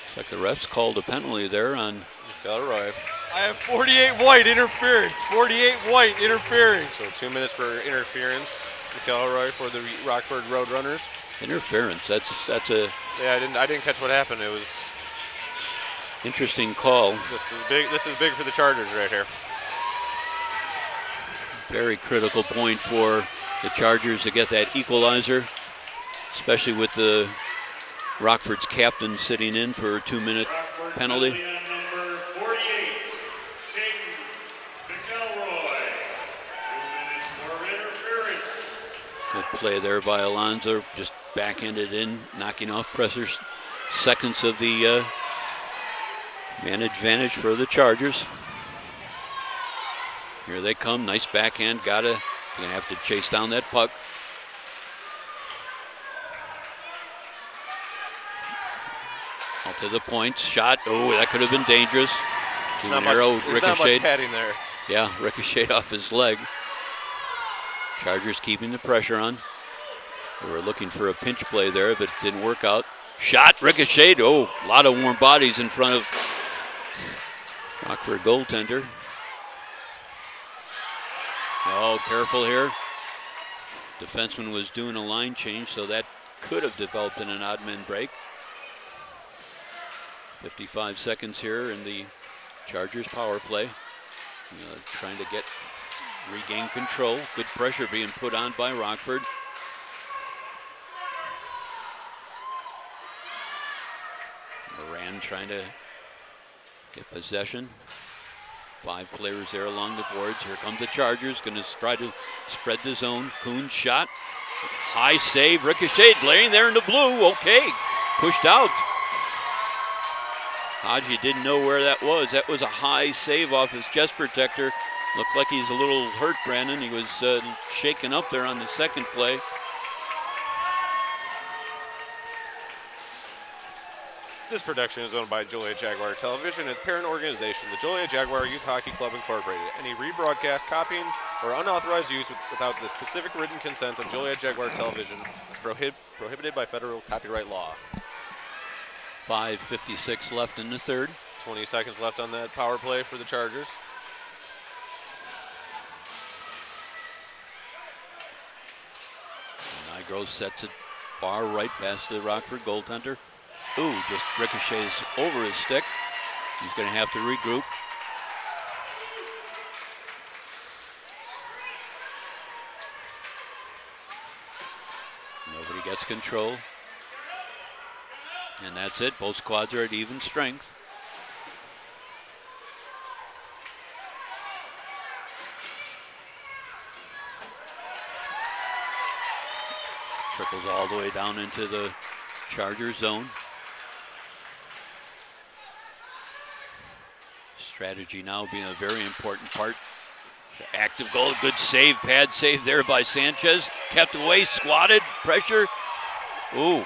Speaker 1: it's like the refs called a penalty there on
Speaker 2: Elroy.
Speaker 5: I have 48 white interference. 48 white interference.
Speaker 2: So 2 minutes for interference. McElroy for the Rockford Roadrunners.
Speaker 1: Interference. That's a
Speaker 2: Yeah, I didn't catch what happened. It was
Speaker 1: interesting call.
Speaker 2: This is big for the Chargers right here.
Speaker 1: Very critical point for the Chargers to get that equalizer, especially with the Rockford's captain sitting in for a 2-minute penalty.
Speaker 3: Number 48, Caden McElroy. 2 minutes for interference.
Speaker 1: Good play there by Alonzo, just backhanded in, knocking off pressures. Seconds of the man advantage for the Chargers. Here they come, nice backhand, gonna have to chase down that puck. Out to the points, shot, oh, that could have been dangerous.
Speaker 2: There's
Speaker 1: Not much
Speaker 2: padding there.
Speaker 1: Yeah, ricocheted off his leg. Chargers keeping the pressure on. They were looking for a pinch play there, but it didn't work out. Shot, ricocheted, oh, a lot of warm bodies in front of Rockford goaltender. Oh, careful here. Defenseman was doing a line change, so that could have developed in an odd man break. 55 seconds here in the Chargers power play. Trying to regain control. Good pressure being put on by Rockford. Moran trying to get possession. 5 players there along the boards. Here come the Chargers, going to try to spread the zone. Kuhn's shot, high save, ricocheted, laying there in the blue. Okay, pushed out. Haji didn't know where that was. That was a high save off his chest protector. Looked like he's a little hurt, Brandon. He was shaken up there on the second play.
Speaker 2: This production is owned by Joliet Jaguar Television, its parent organization, the Joliet Jaguar Youth Hockey Club Incorporated. Any rebroadcast, copying, or unauthorized use without the specific written consent of Joliet Jaguar Television is prohibited by federal copyright law.
Speaker 1: 5:56 left in the third.
Speaker 2: 20 seconds left on that power play for the Chargers.
Speaker 1: Nigro sets it far right past the Rockford goaltender. Ooh, just ricochets over his stick. He's going to have to regroup. Nobody gets control. And that's it. Both squads are at even strength. Trickles all the way down into the Charger zone. Strategy now being a very important part. The active goal, good save, pad save there by Sanchez. Kept away, squatted, pressure. Ooh,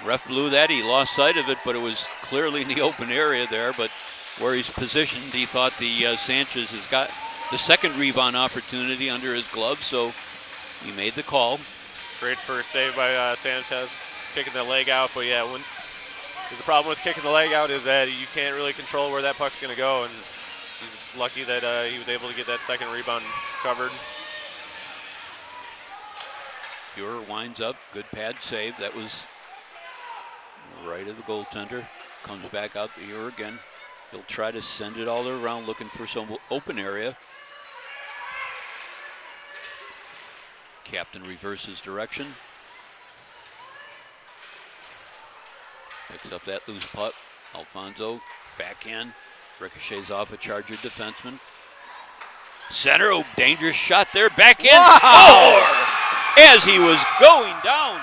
Speaker 1: ref blew that. He lost sight of it, but it was clearly in the open area there. But where he's positioned, he thought the Sanchez has got the second rebound opportunity under his glove, so he made the call.
Speaker 2: Great first save by Sanchez, kicking the leg out. But yeah, the problem with kicking the leg out is that you can't really control where that puck's going to go, and he's just lucky that he was able to get that second rebound covered.
Speaker 1: Pure winds up, good pad save. That was right of the goaltender. Comes back out here again. He'll try to send it all around looking for some open area. Captain reverses direction. Picks up that loose putt. Alonzo, backhand, ricochets off a Charger defenseman. Center, oh, dangerous shot there, backhand score! As he was going down.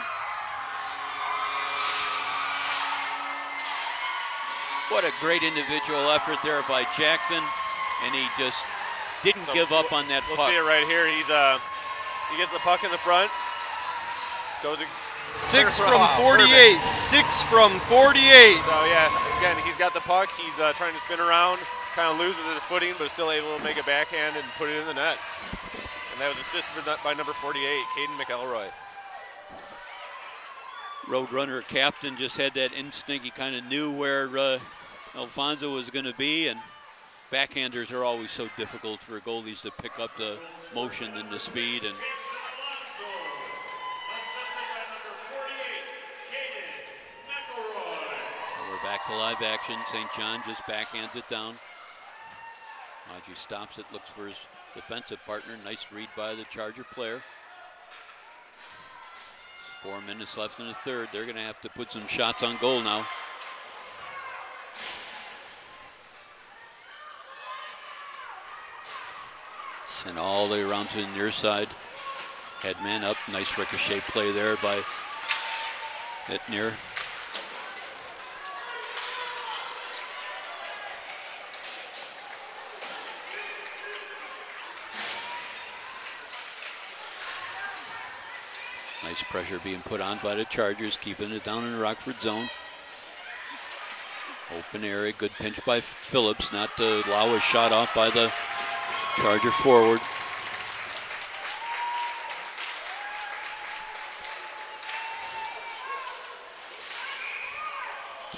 Speaker 1: What a great individual effort there by Jaxson, and he just didn't give up on that puck.
Speaker 2: We'll see it right here. He gets the puck in the front, goes
Speaker 5: 6 from 48. 6 from 48.
Speaker 2: So yeah, again, he's got the puck. He's trying to spin around, kind of loses his footing, but still able to make a backhand and put it in the net. And that was assisted by number 48, Caden McElroy.
Speaker 1: Roadrunner captain just had that instinct. He kind of knew where Alonzo was going to be, and backhanders are always so difficult for goalies to pick up the motion and the speed. And so we're back to live action. St. John just backhands it down. Haji stops it, looks for his defensive partner. Nice read by the Charger player. 4 minutes left in the third. They're going to have to put some shots on goal now. Sent all the way around to the near side. Headman up. Nice ricochet play there by Etnier. Nice pressure being put on by the Chargers, keeping it down in the Rockford zone. Open area, good pinch by Phillips, not to allow a shot off by the Charger forward.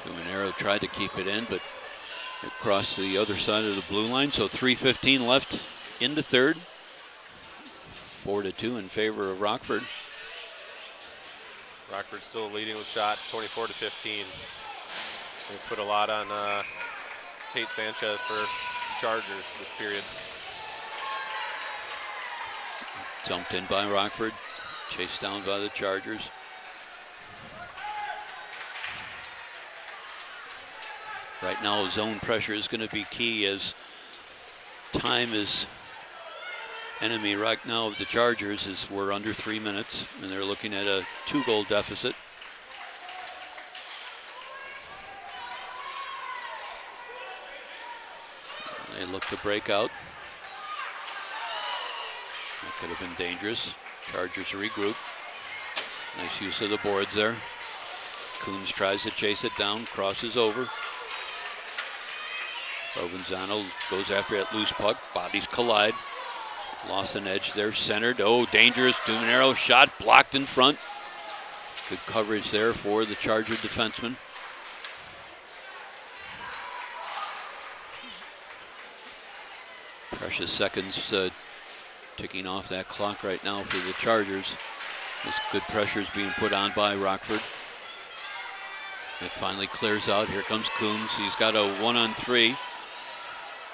Speaker 1: Sumanero tried to keep it in, but it crossed to the other side of the blue line. So 3:15 left in the third. 4-2 in favor of Rockford.
Speaker 2: Rockford still leading with shots, 24-15. They put a lot on Tate Sanchez for Chargers this period.
Speaker 1: Dumped in by Rockford, chased down by the Chargers. Right now, zone pressure is going to be key, as time is enemy right now of the Chargers, as we're under 3 minutes, and they're looking at a 2-goal deficit. They look to break out. That could have been dangerous. Chargers regroup. Nice use of the boards there. Coombs tries to chase it down, crosses over. Provenzano goes after that loose puck. Bodies collide. Lost an edge there, centered. Oh, dangerous. Dumanero shot blocked in front. Good coverage there for the Charger defenseman. Precious seconds ticking off that clock right now for the Chargers. This good pressure is being put on by Rockford. It finally clears out. Here comes Coombs. He's got a 1-on-3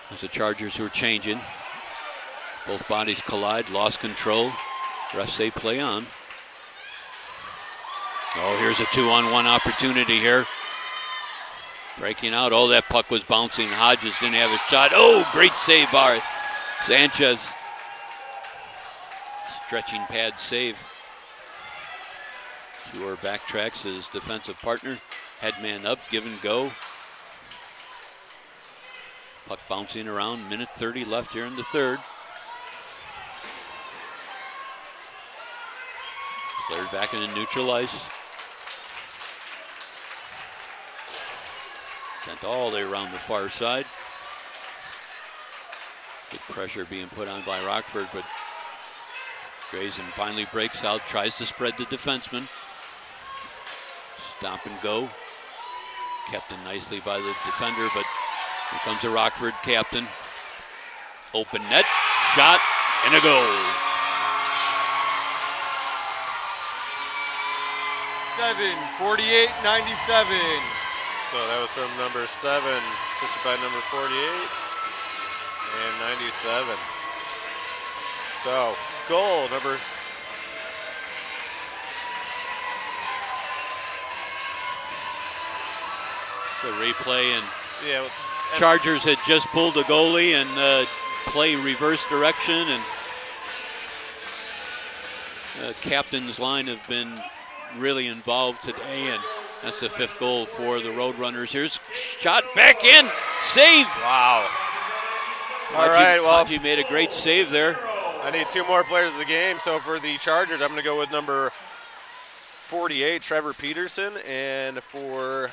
Speaker 1: as the Chargers were changing. Both bodies collide, lost control. Refs say play on. Oh, here's a 2-on-1 opportunity here. Breaking out. Oh, that puck was bouncing. Hodges didn't have a shot. Oh, great save by Sanchez. Stretching pad save. Cure backtracks his defensive partner. Headman up, give and go. Puck bouncing around. Minute 30 left here in the third. Cleared back into neutral ice. Sent all the way around the far side. Good pressure being put on by Rockford, but Grayson finally breaks out, tries to spread the defenseman. Stop and go. Kept in nicely by the defender, but here comes the Rockford captain. Open net, shot, and a goal.
Speaker 5: 48-97.
Speaker 2: So that was from number 7, assisted by number 48 and 97. So goal number.
Speaker 1: The replay, and
Speaker 2: Yeah.
Speaker 1: Chargers had just pulled a goalie and play reverse direction, and captain's line have been really involved today, and that's the 5th goal for the Roadrunners. Here's shot back in, save.
Speaker 2: Wow. All right, well,
Speaker 1: Haji made a great save there.
Speaker 2: I need 2 more players of the game. So for the Chargers, I'm going to go with number 48, Trevor Peterson, and for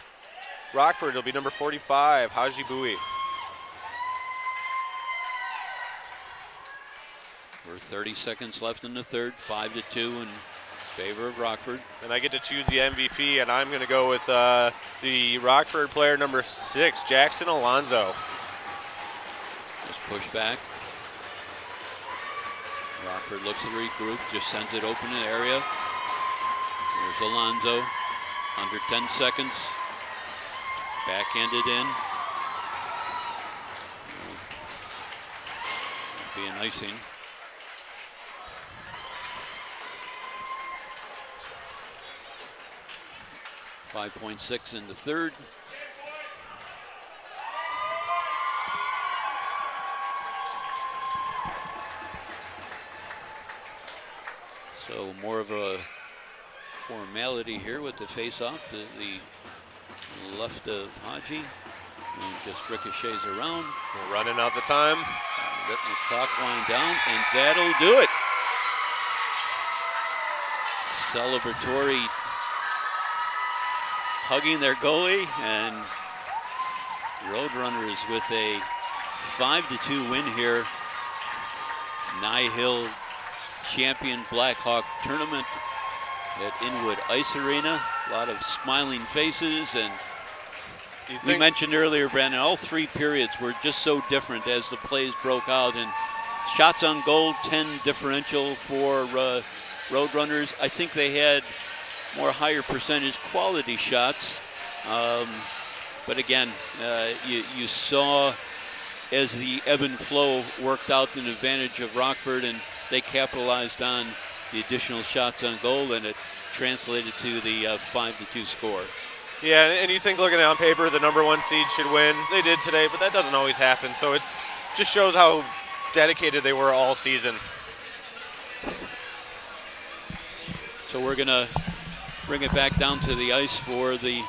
Speaker 2: Rockford, it'll be number 45, Haji Bowie.
Speaker 1: We're 30 seconds left in the third, 5-2 in favor of Rockford.
Speaker 2: And I get to choose the MVP, and I'm going to go with the Rockford player number 6, Jaxson Alonzo.
Speaker 1: Just push back. Rockford looks to regroup, just sends it open in the area. There's Alonzo, under 10 seconds. Backhanded in. Be an icing. .6 in the third. So more of a formality here with the face-off to the left of Haji, and just ricochets around.
Speaker 2: We're running out the time.
Speaker 1: Letting the clock wind down, and that'll do it. Celebratory hugging their goalie, and Roadrunners with a 5-2 win here. Nye Hill champion Blackhawk tournament at Inwood Ice Arena. A lot of smiling faces, and we mentioned earlier, Brandon, all 3 periods were just so different as the plays broke out, and shots on goal, 10 differential for Roadrunners. I think they had more higher percentage quality shots, but again, you saw as the ebb and flow worked out an advantage of Rockford, and they capitalized on the additional shots on goal, and it translated to the 5-2 score.
Speaker 2: Yeah, and you think looking on paper the number 1 seed should win. They did today, but that doesn't always happen. So it's just shows how dedicated they were all season.
Speaker 1: So we're gonna bring it back down to the ice for the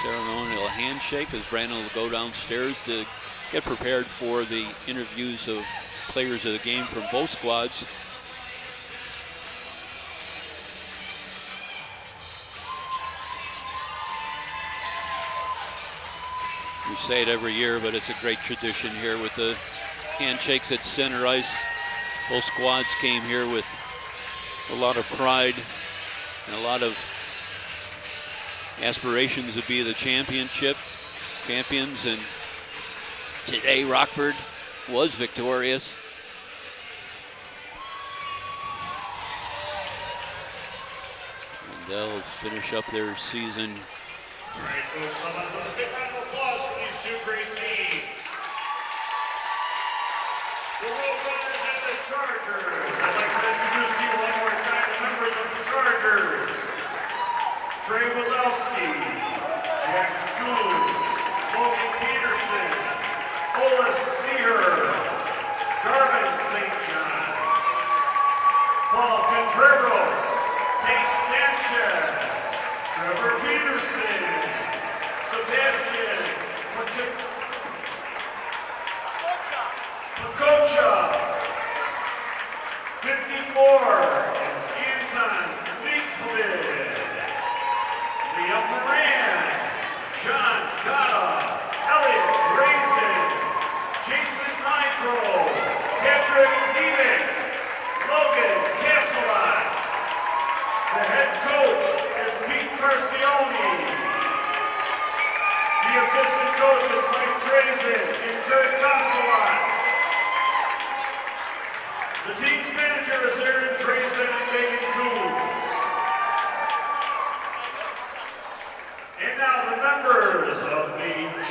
Speaker 1: ceremonial handshake as Brandon will go downstairs to get prepared for the interviews of players of the game from both squads. We say it every year, but it's a great tradition here with the handshakes at center ice. Both squads came here with a lot of pride and a lot of aspirations to be the champions, and today Rockford was victorious. And they'll finish up their season.
Speaker 3: All right, folks, I'm going to put a big round of applause for these 2 great teams. The Roadrunners and the Chargers. I'd like to introduce to you one more time the members of the Chargers. Trey Wadowski, Jack Gould, Logan Peterson, Ola Steer, Garvin St. John, Paul Contreras, Tate Sanchez, Trevor Peterson, Sebastian Pacocha, 54 is Anton Leaklid, Liam Moran, John Cotta, Elliot Drazen, Jason Micro, Patrick Nevick, Logan Casselot. The head coach is Pete Carcione. The assistant coach is Mike Drazen and Kurt Casselot. The team's manager is Aaron Drazen and Megan Coons.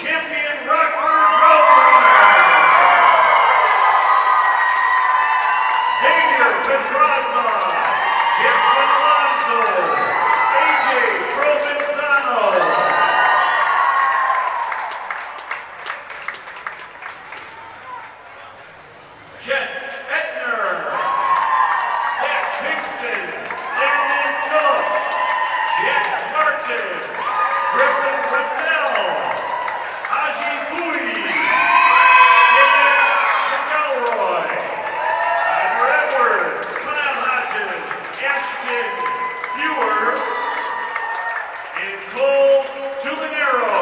Speaker 3: champion Rockford Roadrunner. Xavier Pedraza, Jaxson Alonzo, AJ Provenzano. Jet Etner, Zach Pinkston, Landon Phillips, Jack Martin, Griffin Riddell, Haji Bowie, Dan McElroy, Tyler Edwards, Kyle Hodges, Ashton Fewer, and Cole Tumanero.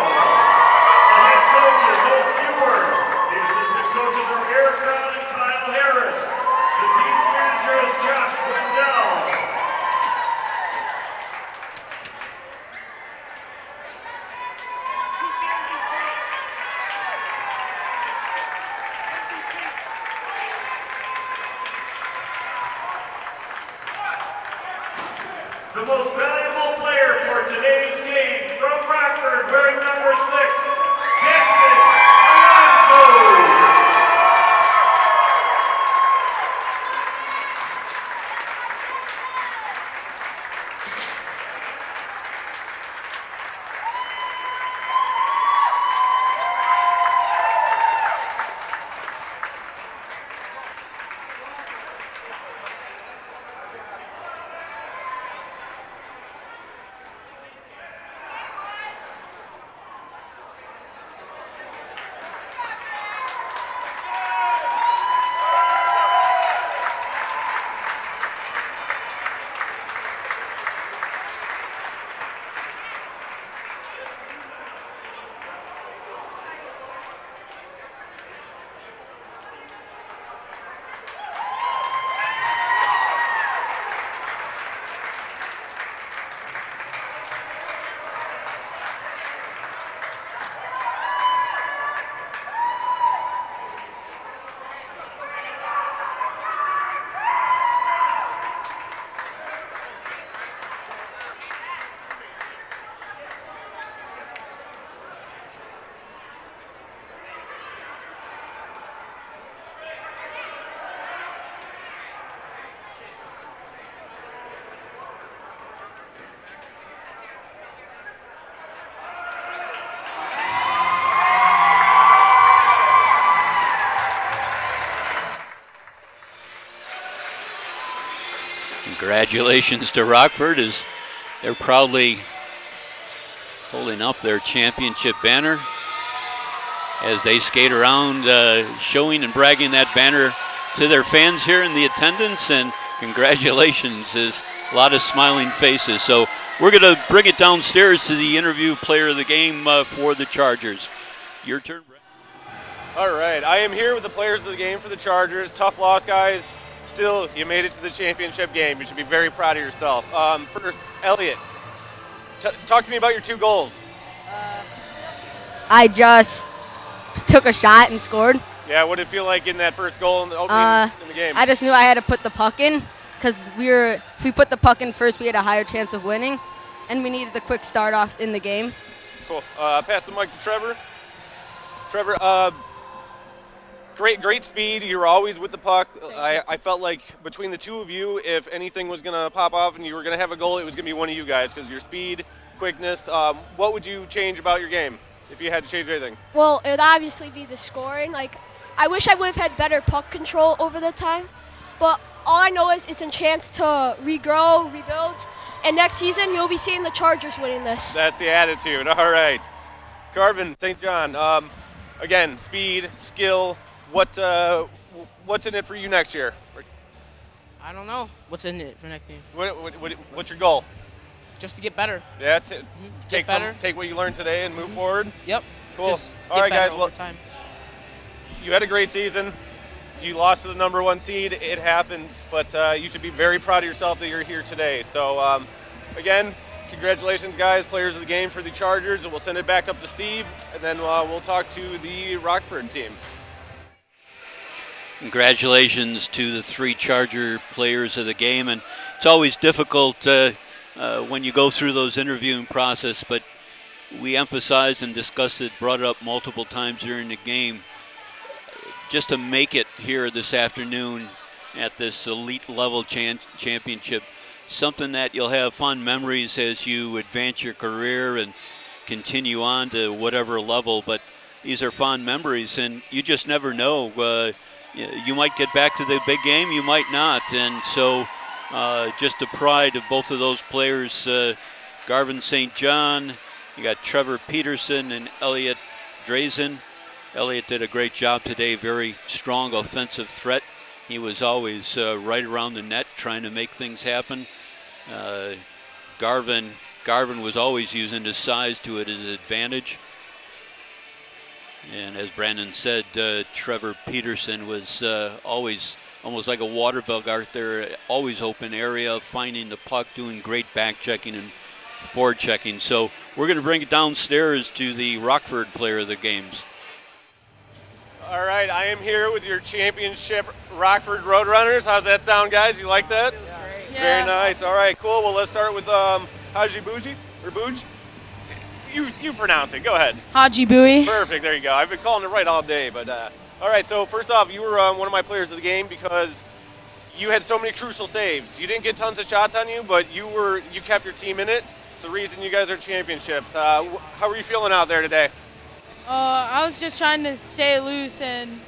Speaker 3: The head coaches, Oak Fewer. The assistant coaches are Eric Brown and Kyle Harris. The team's manager is Josh Wendell. The most valuable player for today's game from Rockford, wearing number 6, Jaxson Alonzo.
Speaker 1: Congratulations to Rockford as they're proudly holding up their championship banner as they skate around showing and bragging that banner to their fans here in the attendance. And congratulations, is a lot of smiling faces. So we're going to bring it downstairs to the interview player of the game for the Chargers. Your turn, Brett.
Speaker 2: All right, I am here with the players of the game for the Chargers. Tough loss, guys. Still, you made it to the championship game. You should be very proud of yourself. First, Elliot, talk to me about your 2 goals.
Speaker 6: I just took a shot and scored.
Speaker 2: Yeah, what did it feel like in that first goal in the opening in the game?
Speaker 6: I just knew I had to put the puck in because if we put the puck in first, we had a higher chance of winning, and we needed the quick start off in the game.
Speaker 2: Cool. Pass the mic to Trevor. Trevor, great speed. You're always with the puck. I felt like between the two of you, if anything was going to pop off and you were going to have a goal, it was going to be one of you guys because your speed, quickness. What would you change about your game if you had to change anything?
Speaker 7: Well, it would obviously be the scoring. Like, I wish I would have had better puck control over the time, but all I know is it's a chance to regrow, rebuild, and next season you'll be seeing the Chargers winning this.
Speaker 2: That's the attitude. All right. Carvin, St. John. Again, speed, skill. What's in it for you next year?
Speaker 8: I don't know what's in it for next year.
Speaker 2: What's your goal?
Speaker 8: Just to get better.
Speaker 2: Yeah,
Speaker 8: Get better.
Speaker 2: Take what you learned today and move forward.
Speaker 8: Yep.
Speaker 2: Cool.
Speaker 8: Just
Speaker 2: All
Speaker 8: get
Speaker 2: right,
Speaker 8: better
Speaker 2: guys.
Speaker 8: over time.
Speaker 2: You had a great season. You lost to the number 1 seed. It happens, but you should be very proud of yourself that you're here today. So, again, congratulations, guys, players of the game for the Chargers, and we'll send it back up to Steve, and then we'll talk to the Rockford team.
Speaker 1: Congratulations to the 3 Charger players of the game, and it's always difficult when you go through those interviewing process, but we emphasized and discussed it, brought it up multiple times during the game, just to make it here this afternoon at this elite level championship, something that you'll have fond memories as you advance your career and continue on to whatever level. But these are fond memories, and you just never know. You might get back to the big game, you might not. And so just the pride of both of those players, Garvin St. John, you got Trevor Peterson and Elliot Drazen. Elliot did a great job today, very strong offensive threat. He was always right around the net trying to make things happen. Garvin was always using his size to his advantage. And as Brandon said, Trevor Peterson was always almost like a water bug out there, always open area, finding the puck, doing great back checking and forward checking. So we're going to bring it downstairs to the Rockford player of the games.
Speaker 2: All right, I am here with your championship Rockford Roadrunners. How's that sound, guys? You like that?
Speaker 6: Yeah.
Speaker 2: Very nice. All right, cool. Well, let's start with Haji Bougie, or Bouge. You pronounce it. Go ahead.
Speaker 6: Haji Bowie.
Speaker 2: Perfect. There you go. I've been calling it right all day. But all right. So first off, you were one of my players of the game because you had so many crucial saves. You didn't get tons of shots on you, but you kept your team in it. It's the reason you guys are championships. How are you feeling out there today?
Speaker 9: I was just trying to stay loose and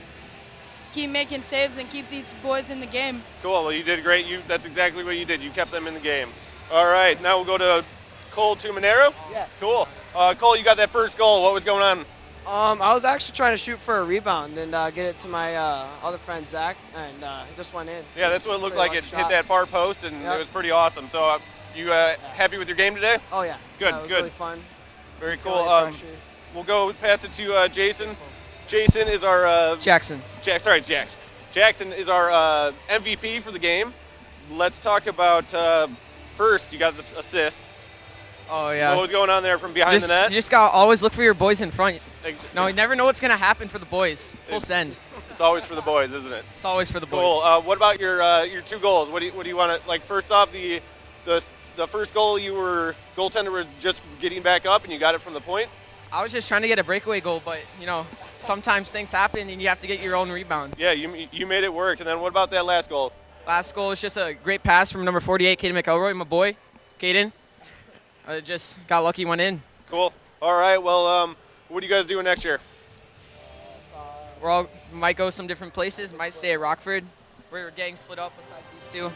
Speaker 9: keep making saves and keep these boys in the game.
Speaker 2: Cool. Well, you did great. That's exactly what you did. You kept them in the game. All right. Now we'll go to Cole Tumanero.
Speaker 10: Yes.
Speaker 2: Cool. Cole, you got that first goal. What was going on?
Speaker 10: I was actually trying to shoot for a rebound and get it to my other friend Zach, and it just went in.
Speaker 2: Yeah, that's what it looked like. It hit that far post, and it was pretty awesome. So, you happy with your game today?
Speaker 10: Oh yeah.
Speaker 2: Good.
Speaker 10: Yeah, it was
Speaker 2: good.
Speaker 10: really fun.
Speaker 2: Very cool.
Speaker 10: Feeling pressure.
Speaker 2: We'll go pass it to Jason. Jason is our
Speaker 10: Jaxson.
Speaker 2: Jaxson is our MVP for the game. Let's talk about first. You got the assist.
Speaker 11: Oh yeah.
Speaker 2: What was going on there from behind the net?
Speaker 11: You just gotta always look for your boys in front. No, you never know what's gonna happen for the boys. Full send.
Speaker 2: It's always for the boys, isn't it?
Speaker 11: It's always for the
Speaker 2: cool.
Speaker 11: boys.
Speaker 2: What about your two goals? What do you want to like? First off, the first goal, goaltender was just getting back up and you got it from the point.
Speaker 11: I was just trying to get a breakaway goal, but sometimes things happen and you have to get your own rebound.
Speaker 2: Yeah, you made it work. And then what about that last goal?
Speaker 11: Last goal was just a great pass from number 48, Caden McElroy, my boy, Caden. I just got lucky, went in.
Speaker 2: Cool. All right. Well, what are you guys doing next year?
Speaker 11: Might go some different places. Might stay at Rockford. We're getting split up besides these two.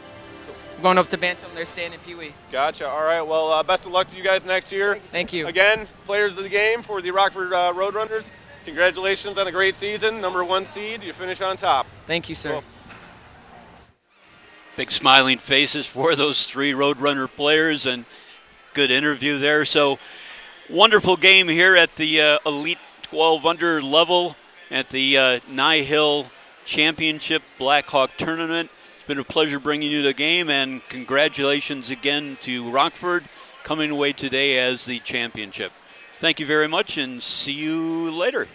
Speaker 11: I'm going up to Bantam. They're staying in Pee Wee.
Speaker 2: Gotcha. All right. Well, best of luck to you guys next year.
Speaker 11: Thank you.
Speaker 2: Again, players of the game for the Rockford Roadrunners. Congratulations on a great season. Number 1 seed. You finish on top.
Speaker 11: Thank you, sir.
Speaker 2: Cool.
Speaker 1: Big smiling faces for those 3 Roadrunner players, and good interview there. So wonderful game here at the Elite 12 under level at the Nye Hill Championship Blackhawk Tournament. It's been a pleasure bringing you the game, and congratulations again to Rockford coming away today as the championship. Thank you very much, and see you later.